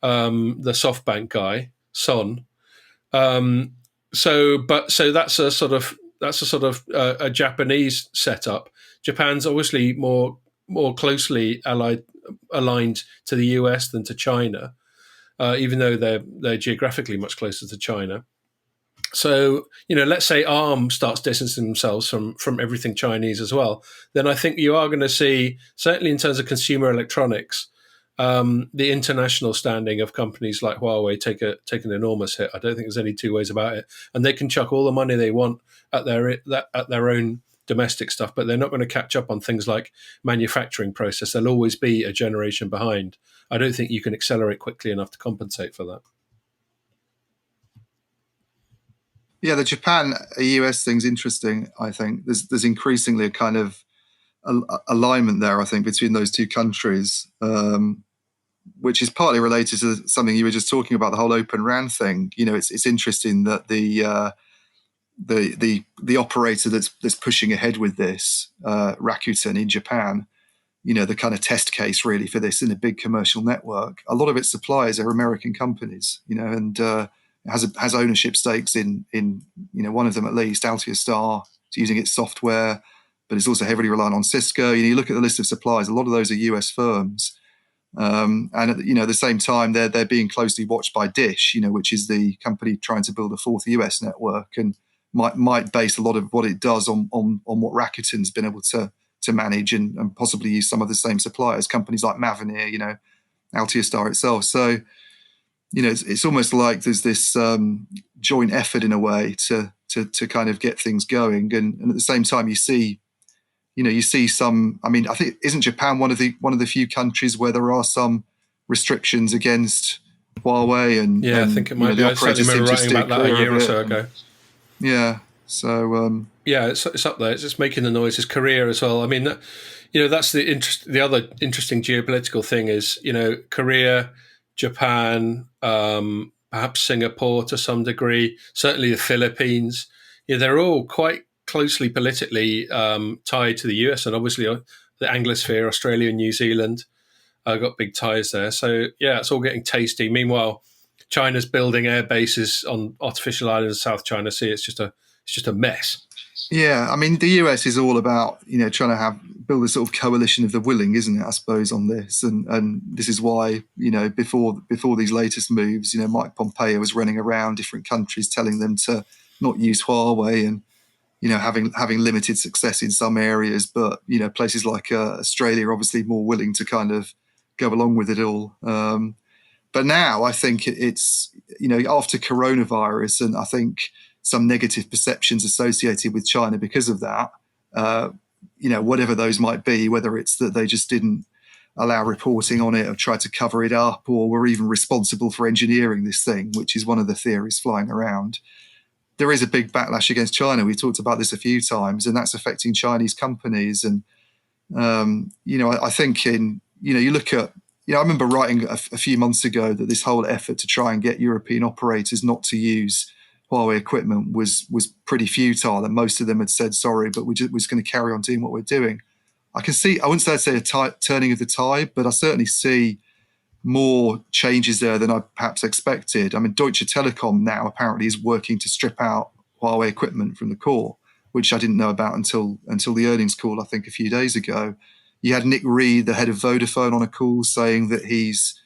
the SoftBank guy, Son. So that's a sort of a Japanese setup. Japan's obviously more closely aligned to the US than to China, even though they're geographically much closer to China. So let's say ARM starts distancing themselves from everything Chinese as well. Then I think you are going to see, certainly in terms of consumer electronics, the international standing of companies like Huawei take an enormous hit. I don't think there's any two ways about it. And they can chuck all the money they want at their own domestic stuff, but they're not going to catch up on things like manufacturing process. They'll always be a generation behind. I don't think you can accelerate quickly enough to compensate for that. Yeah, the Japan US thing's interesting. I think there's increasingly a kind of alignment there, I think, between those two countries, which is partly related to something you were just talking about, the whole Open RAN thing. It's interesting that the operator that's pushing ahead with this, Rakuten in Japan, the kind of test case really for this in a big commercial network. A lot of its suppliers are American companies, and has ownership stakes in one of them at least, Altiostar. Star, is using its software, but it's also heavily reliant on Cisco. You look at the list of suppliers, a lot of those are US firms. And at the same time, they're being closely watched by Dish, which is the company trying to build a fourth US network, and might base a lot of what it does on what Rakuten's been able to manage, and possibly use some of the same suppliers, companies like Mavenir, Altiostar itself. So, it's almost like there's this joint effort in a way to kind of get things going, and at the same time, you see some. I mean, I think, isn't Japan one of the few countries where there are some restrictions against Huawei, and I think it might be. I certainly remember writing about that a year or so ago. Yeah. So it's up there. It's just making the noises. Korea as well. I mean, that's the other interesting geopolitical thing is, Korea, Japan, perhaps Singapore to some degree, certainly the Philippines. They're all quite closely politically tied to the US, and obviously the Anglosphere, Australia and New Zealand got big ties there. So it's all getting tasty. Meanwhile, China's building air bases on artificial islands in South China Sea. It's just a mess. Yeah, I mean, the US is all about trying to build a sort of coalition of the willing, isn't it? I suppose on this, and this is why before these latest moves, Mike Pompeo was running around different countries telling them to not use Huawei, and having limited success in some areas, but places like Australia are obviously more willing to kind of go along with it all. But now I think it's after coronavirus, and I think some negative perceptions associated with China because of that, whatever those might be, whether it's that they just didn't allow reporting on it or tried to cover it up, or were even responsible for engineering this thing, which is one of the theories flying around. There is a big backlash against China. We talked about this a few times, and that's affecting Chinese companies. And, I think you look at, I remember writing a few months ago that this whole effort to try and get European operators not to use Huawei equipment was pretty futile, and most of them had said sorry, but we was going to carry on doing what we're doing. I wouldn't say I'd say a turning of the tide, but I certainly see more changes there than I perhaps expected. I mean, Deutsche Telekom now apparently is working to strip out Huawei equipment from the core, which I didn't know about until the earnings call, I think, a few days ago. You had Nick Reed, the head of Vodafone, on a call saying that he's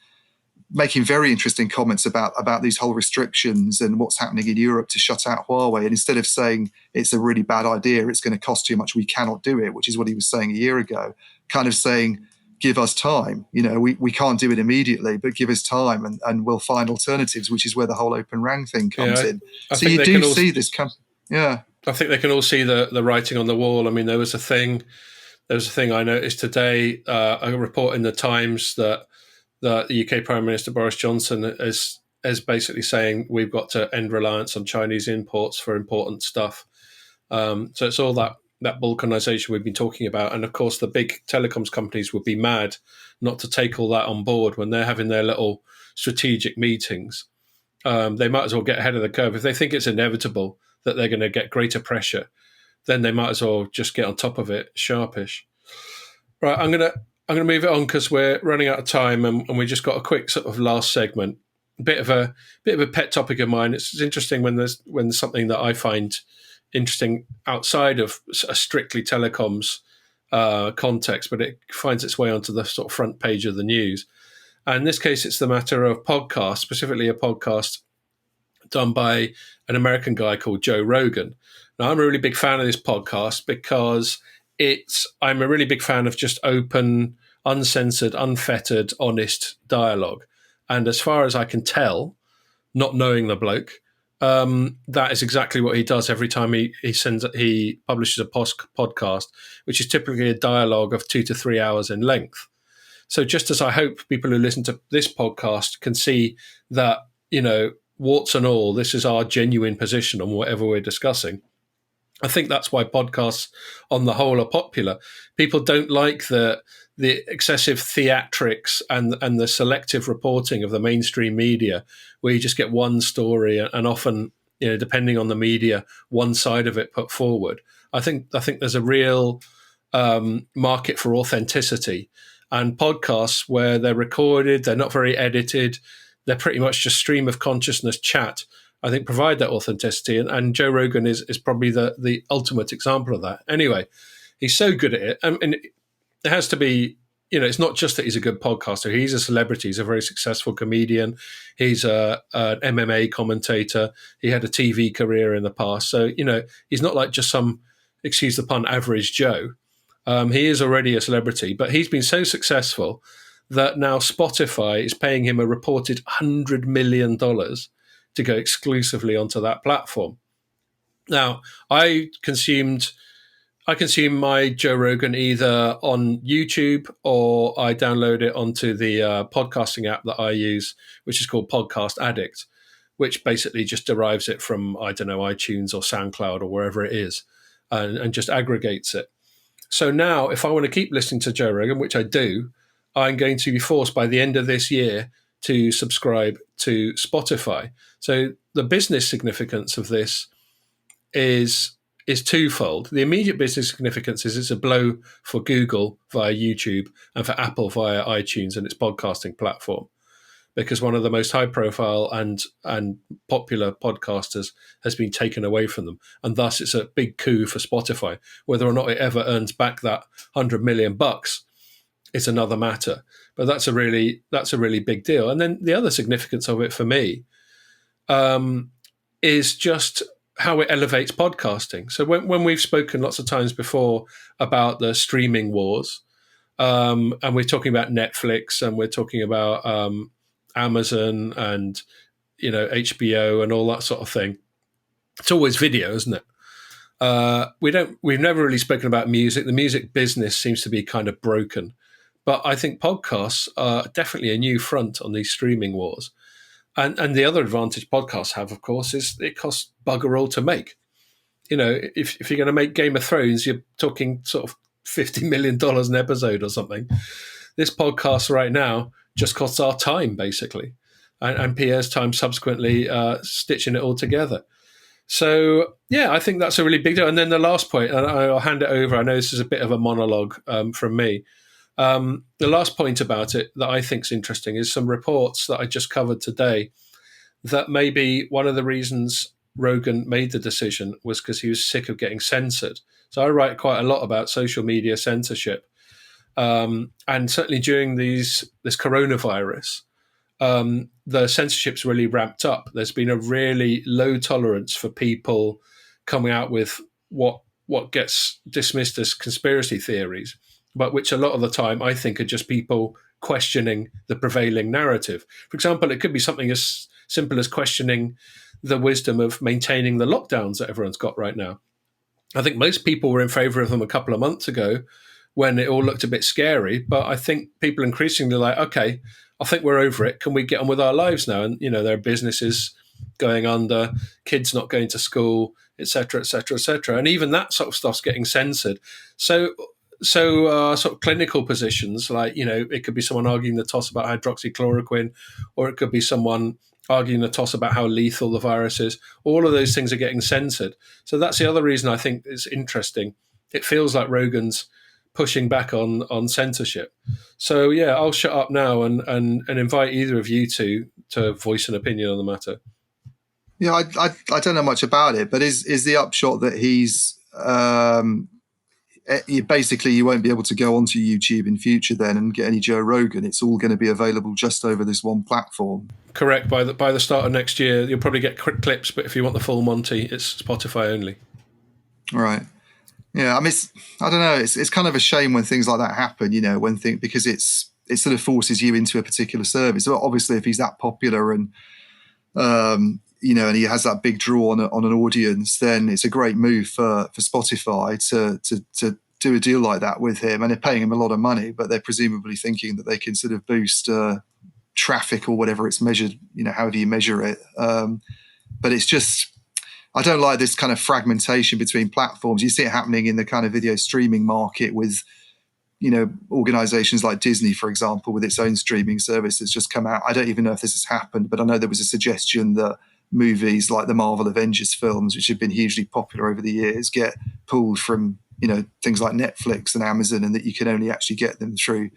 making very interesting comments about these whole restrictions and what's happening in Europe to shut out Huawei. And instead of saying it's a really bad idea, it's going to cost too much, we cannot do it, which is what he was saying a year ago, kind of saying, give us time. We can't do it immediately, but give us time, and we'll find alternatives, which is where the whole Open RAN thing comes in. So you do see this come. Yeah. I think they can all see the writing on the wall. I mean, there was a thing I noticed today, a report in the Times that the UK Prime Minister Boris Johnson is basically saying we've got to end reliance on Chinese imports for important stuff. So it's all that Balkanisation we've been talking about. And of course, the big telecoms companies would be mad not to take all that on board when they're having their little strategic meetings. They might as well get ahead of the curve. If they think it's inevitable that they're going to get greater pressure, then they might as well just get on top of it sharpish. Right, I'm gonna move it on because we're running out of time, and we just got a quick sort of last segment. A bit of a pet topic of mine. It's interesting when there's something that I find interesting outside of a strictly telecoms context, but it finds its way onto the sort of front page of the news. And in this case, it's the matter of podcasts, specifically a podcast done by an American guy called Joe Rogan. Now, I'm a really big fan of this podcast because I'm a really big fan of just open, uncensored, unfettered, honest dialogue. And as far as I can tell, not knowing the bloke, that is exactly what he does every time he publishes a podcast, which is typically a dialogue of 2 to 3 hours in length. So just as I hope people who listen to this podcast can see that, warts and all, this is our genuine position on whatever we're discussing. I think that's why podcasts on the whole are popular. People don't like the excessive theatrics and the selective reporting of the mainstream media, where you just get one story and often, depending on the media, one side of it put forward. I think there's a real market for authenticity, and podcasts where they're recorded, they're not very edited, they're pretty much just stream of consciousness chat, I think provide that authenticity. And Joe Rogan is probably the ultimate example of that. Anyway, he's so good at it. And it has to be it's not just that he's a good podcaster. He's a celebrity. He's a very successful comedian. He's an MMA commentator. He had a TV career in the past. So, he's not like just some, excuse the pun, average Joe. He is already a celebrity, but he's been so successful that now Spotify is paying him a reported $100 million to go exclusively onto that platform. Now, I consume my Joe Rogan either on YouTube or I download it onto the podcasting app that I use, which is called Podcast Addict, which basically just derives it from, I don't know, iTunes or SoundCloud or wherever it is, and just aggregates it. So now, if I want to keep listening to Joe Rogan, which I do, I'm going to be forced by the end of this year to subscribe to Spotify. So the business significance of this is twofold. The immediate business significance is it's a blow for Google via YouTube and for Apple via iTunes and its podcasting platform, because one of the most high profile and popular podcasters has been taken away from them. And thus it's a big coup for Spotify. Whether or not it ever earns back that $100 million is another matter. But that's a really big deal. And then the other significance of it for me is just how it elevates podcasting. So when we've spoken lots of times before about the streaming wars, and we're talking about Netflix and we're talking about Amazon and HBO and all that sort of thing, it's always video, isn't it? We've never really spoken about music. The music business seems to be kind of broken, but I think podcasts are definitely a new front on these streaming wars. And the other advantage podcasts have, of course, is it costs bugger all to make. If you're going to make Game of Thrones, you're talking sort of $50 million an episode or something. This podcast right now just costs our time, basically, and Pierre's time subsequently stitching it all together. So, yeah, I think that's a really big deal. And then the last point, and I'll hand it over. I know this is a bit of a monologue from me. The last point about it that I think is interesting is some reports that I just covered today that maybe one of the reasons Rogan made the decision was because he was sick of getting censored. So I write quite a lot about social media censorship. And certainly during this coronavirus, the censorship's really ramped up. There's been a really low tolerance for people coming out with what gets dismissed as conspiracy theories, but which a lot of the time I think are just people questioning the prevailing narrative. For example, it could be something as simple as questioning the wisdom of maintaining the lockdowns that everyone's got right now. I think most people were in favor of them a couple of months ago when it all looked a bit scary, but I think people increasingly are like, okay, I think we're over it. Can we get on with our lives now? And, there are businesses going under, kids not going to school, et cetera, et cetera, et cetera. And even that sort of stuff's getting censored. So sort of clinical positions, like, it could be someone arguing the toss about hydroxychloroquine, or it could be someone arguing the toss about how lethal the virus is. All of those things are getting censored. So that's the other reason I think it's interesting. It feels like Rogan's pushing back on censorship. So, yeah, I'll shut up now and invite either of you to voice an opinion on the matter. Yeah, I don't know much about it, but is the upshot that he's basically you won't be able to go onto YouTube in future then and get any Joe Rogan. It's all going to be available just over this one platform. Correct. By the start of next year, you'll probably get quick clips, but if you want the full Monty, it's Spotify only. Right. Yeah, I mean, I don't know. It's kind of a shame when things like that happen, because it sort of forces you into a particular service. So obviously, if he's that popular and and he has that big draw on an audience, then it's a great move for Spotify to do a deal like that with him. And they're paying him a lot of money, but they're presumably thinking that they can sort of boost traffic or whatever it's measured, however you measure it. But it's just, I don't like this kind of fragmentation between platforms. You see it happening in the kind of video streaming market with, organizations like Disney, for example, with its own streaming service that's just come out. I don't even know if this has happened, but I know there was a suggestion that movies like the Marvel Avengers films, which have been hugely popular over the years, get pulled from, things like Netflix and Amazon, and that you can only actually get them through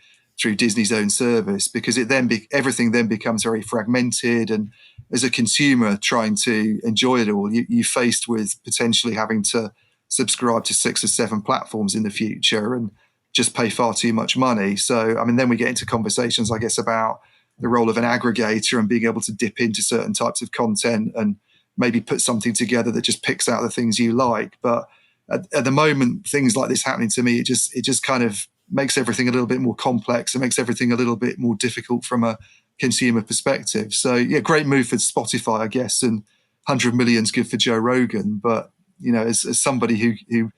Disney's own service, because it then everything then becomes very fragmented. And as a consumer trying to enjoy it all, you're faced with potentially having to subscribe to 6 or 7 platforms in the future. And just pay far too much money. So, I mean, then we get into conversations, I guess, about the role of an aggregator and being able to dip into certain types of content and maybe put something together that just picks out the things you like. But at the moment, things like this happening to me, it just kind of makes everything a little bit more complex. It makes everything a little bit more difficult from a consumer perspective. So, yeah, great move for Spotify, I guess, and 100 million's good for Joe Rogan. But, you know, as somebody who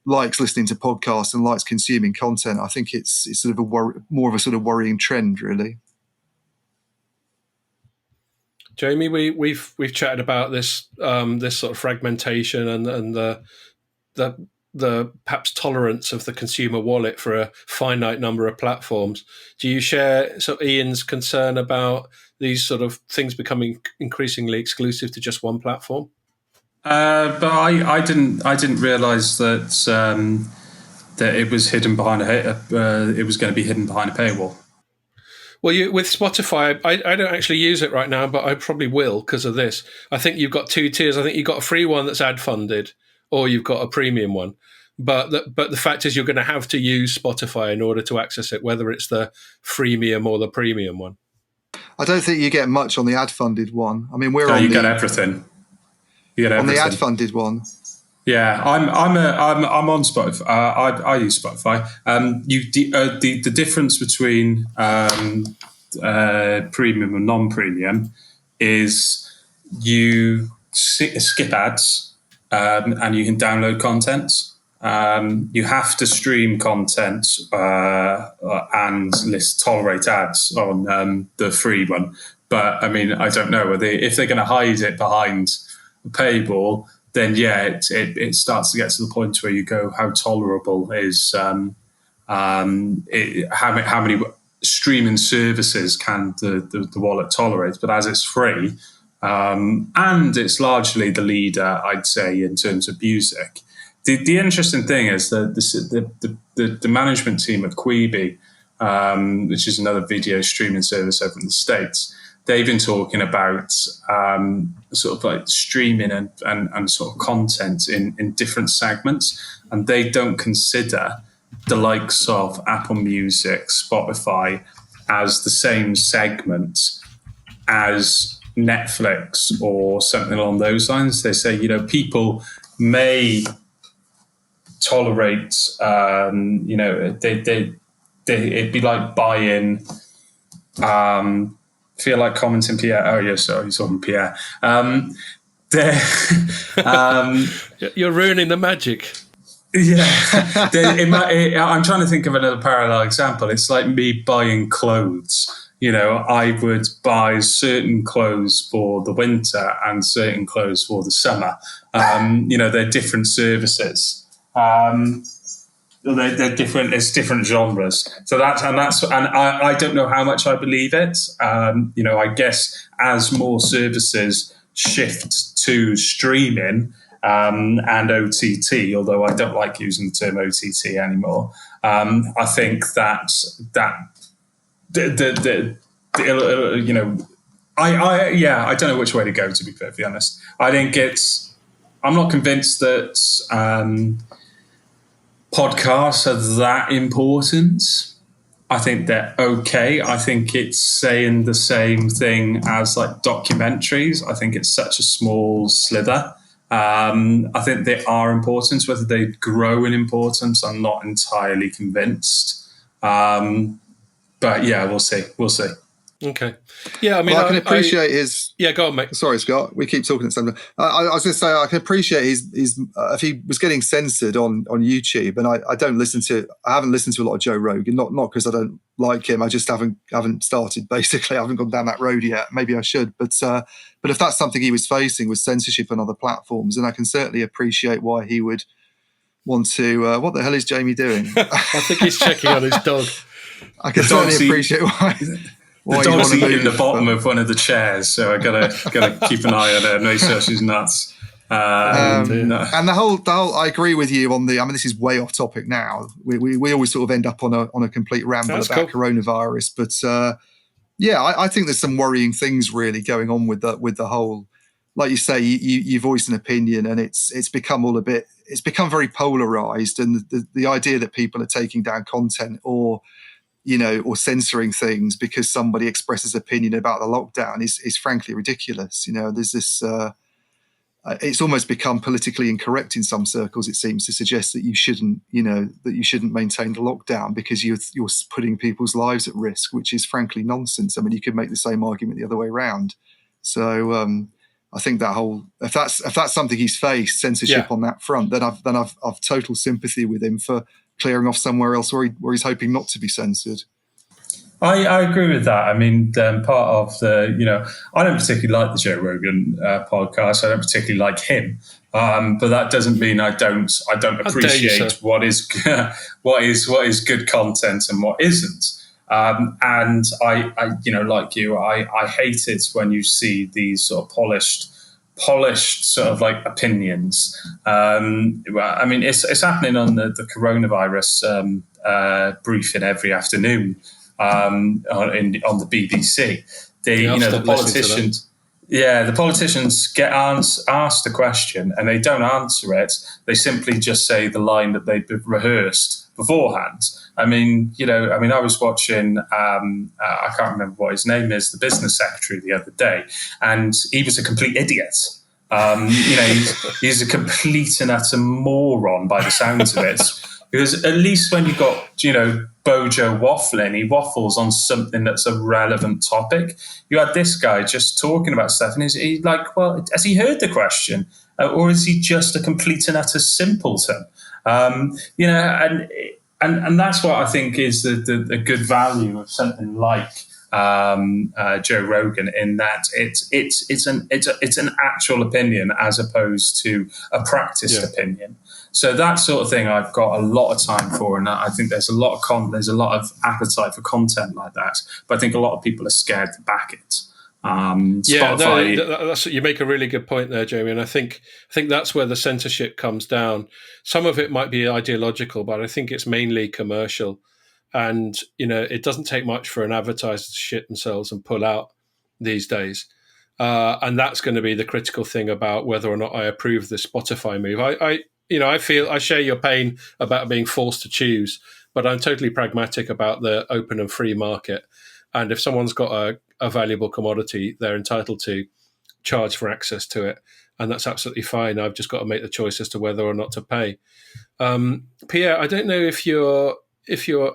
likes listening to podcasts and likes consuming content, I think it's sort of more of a sort of worrying trend, really. Jamie, we've chatted about this this sort of fragmentation and the perhaps tolerance of the consumer wallet for a finite number of platforms. Do you share sort of Ian's concern about these sort of things becoming increasingly exclusive to just one platform? But I didn't realise that that it was hidden behind it was going to be hidden behind a paywall. Well, with Spotify, I don't actually use it right now, but I probably will because of this. I think you've got two tiers. I think you've got a free one that's ad funded, or you've got a premium one. But the fact is, you're going to have to use Spotify in order to access it, whether it's the freemium or the premium one. I don't think you get much on the ad funded one. I mean, you get everything. You get everything on the ad funded one. Yeah, I'm on Spotify. I use Spotify. The difference between premium and non-premium is you skip ads and you can download content. You have to stream content and tolerate ads on the free one. But I mean, I don't know if they're going to hide it behind a paywall. Then yeah, it starts to get to the point where you go, how tolerable is how many streaming services can the wallet tolerate? But as it's free, and it's largely the leader, I'd say, in terms of music. The interesting thing is that the management team at Quibi, which is another video streaming service over in the States, they've been talking about sort of like streaming and sort of content in different segments, and they don't consider the likes of Apple Music, Spotify as the same segment as Netflix or something along those lines. They say, people may tolerate, it'd be like buying. Feel like commenting Pierre. Oh, yeah, sorry, you're talking Pierre. You're ruining the magic. Yeah. I'm trying to think of another parallel example. It's like me buying clothes. I would buy certain clothes for the winter and certain clothes for the summer. They're different services. They're different. It's different genres. So I don't know how much I believe it. I guess as more services shift to streaming and OTT, although I don't like using the term OTT anymore, I think that I don't know which way to go, to be perfectly honest. I'm not convinced that podcasts are that important. I think they're okay. I think it's saying the same thing as like documentaries. I think it's such a small slither. I think they are important. Whether they grow in importance, I'm not entirely convinced. But yeah, we'll see. Okay. Yeah, I mean, I can appreciate his. Yeah, go on, mate. Sorry, Scott. We keep talking at something. I was going to say I can appreciate his if he was getting censored on YouTube, and I don't listen to. I haven't listened to a lot of Joe Rogan, not because I don't like him. I just haven't started. Basically, I haven't gone down that road yet. Maybe I should, but if that's something he was facing was censorship on other platforms, then I can certainly appreciate why he would want to. What the hell is Jamie doing? I think he's checking on his dog. I can certainly appreciate why. The dog's eating the bottom of one of the chairs, so I gotta keep an eye on her. Make sure she's nuts. And the whole, I agree with you on the. I mean, this is way off topic now. We always sort of end up on a complete ramble about coronavirus, but I think there's some worrying things really going on with the whole like you say, you voice an opinion, and it's become very polarized, and the idea that people are taking down content or censoring things because somebody expresses opinion about the lockdown is frankly ridiculous. There's this. It's almost become politically incorrect in some circles. It seems to suggest that you shouldn't maintain the lockdown because you're putting people's lives at risk, which is frankly nonsense. I mean, you could make the same argument the other way around. So I think that if that's something he's faced, censorship on that front, then I've total sympathy with him for clearing off somewhere else where he's hoping not to be censored. I agree with that. I mean, part of I don't particularly like the Joe Rogan podcast. I don't particularly like him, but that doesn't mean I don't appreciate what is good content and what isn't. And I like you, I hate it when you see these sort of polished sort of like opinions. I mean, it's happening on the coronavirus briefing every afternoon. On the BBC, the politicians. Yeah, the politicians get asked a question and they don't answer it. They simply just say the line that they've rehearsed beforehand. I mean, I was watching. I can't remember what his name is, the business secretary, the other day, and he was a complete idiot. He's a complete and utter moron by the sounds of it. Because at least when you've got, Bojo waffling, he waffles on something that's a relevant topic. You had this guy just talking about stuff, and he's like, well, has he heard the question? Or is he just a complete and utter simpleton? And that's what I think is the good value of something like Joe Rogan, in that it's an actual opinion as opposed to a practiced opinion. So that sort of thing I've got a lot of time for, and I think there's a lot of appetite for content like that. But I think a lot of people are scared to back it. That's you make a really good point there, Jamie. And I think that's where the censorship comes down. Some of it might be ideological, but I think it's mainly commercial. And it doesn't take much for an advertiser to shit themselves and pull out these days. And that's going to be the critical thing about whether or not I approve the Spotify move. I share your pain about being forced to choose, but I'm totally pragmatic about the open and free market. And if someone's got a valuable commodity, they're entitled to charge for access to it. And that's absolutely fine. I've just got to make the choice as to whether or not to pay. Pierre, I don't know if you're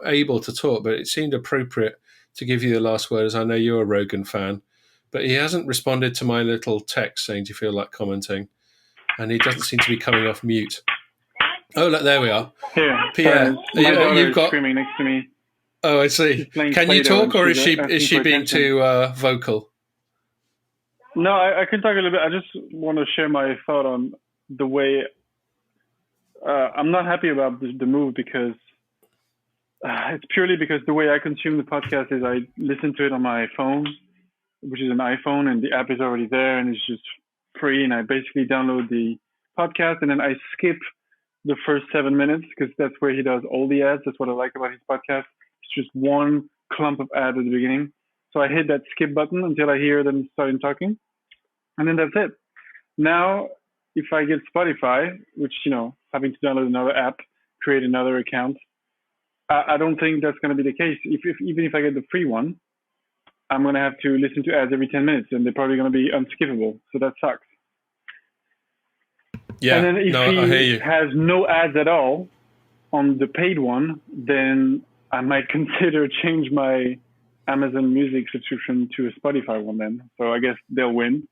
able to talk, but it seemed appropriate to give you the last word, as I know you're a Rogan fan. But he hasn't responded to my little text saying, do you feel like commenting? And he doesn't seem to be coming off mute. Oh, look, there we are. Here, Pierre, you've got screaming next to me. Oh, I see. Can you talk, or is she being too vocal? No, I can talk a little bit. I just want to share my thought on the way I'm not happy about the move, because it's purely because the way I consume the podcast is I listen to it on my phone, which is an iPhone, and the app is already there and it's just free, and I basically download the podcast and then I skip the first 7 minutes because that's where he does all the ads. That's what I like about his podcast. It's just one clump of ads at the beginning. So I hit that skip button until I hear them starting talking, and then that's it. Now, if I get Spotify, which, having to download another app, create another account, I don't think that's going to be the case. Even if I get the free one, I'm going to have to listen to ads every 10 minutes, and they're probably going to be unskippable. So that sucks. Yeah, and then if I hear you. Has no ads at all on the paid one, then I might consider change my Amazon Music subscription to a Spotify one then. So I guess they'll win.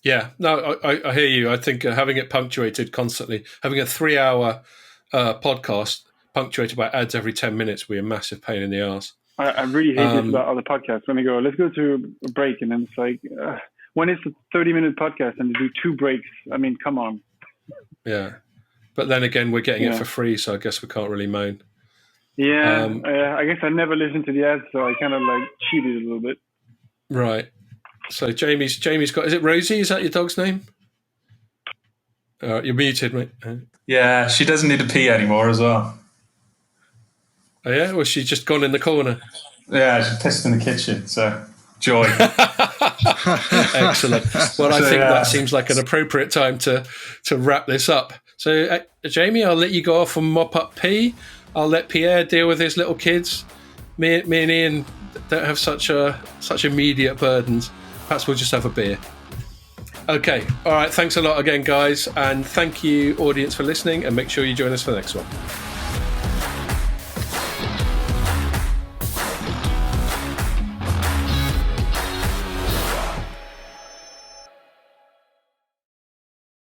Yeah, no, I hear you. I think having it punctuated constantly, having a 3-hour podcast punctuated by ads every 10 minutes would be a massive pain in the arse. I really hate this about other podcasts. When they go, let's go to a break, and then it's like, when it's a 30-minute podcast and they do 2 breaks, I mean, come on. Yeah. But then again, we're getting it for free, so I guess we can't really moan. Yeah, I guess I never listened to the ads, so I kind of cheated a little bit. Right. So Jamie's got, is it Rosie? Is that your dog's name? You're muted, mate. Yeah, she doesn't need to pee anymore as well. Oh yeah? Well, she's just gone in the corner. Yeah, she pissed in the kitchen, so joy. Excellent. Well, I think that seems like an appropriate time to wrap this up. So, Jamie, I'll let you go off and mop up pee. I'll let Pierre deal with his little kids. Me and Ian don't have such immediate burdens. Perhaps we'll just have a beer. Okay. All right. Thanks a lot again, guys. And thank you, audience, for listening. And make sure you join us for the next one.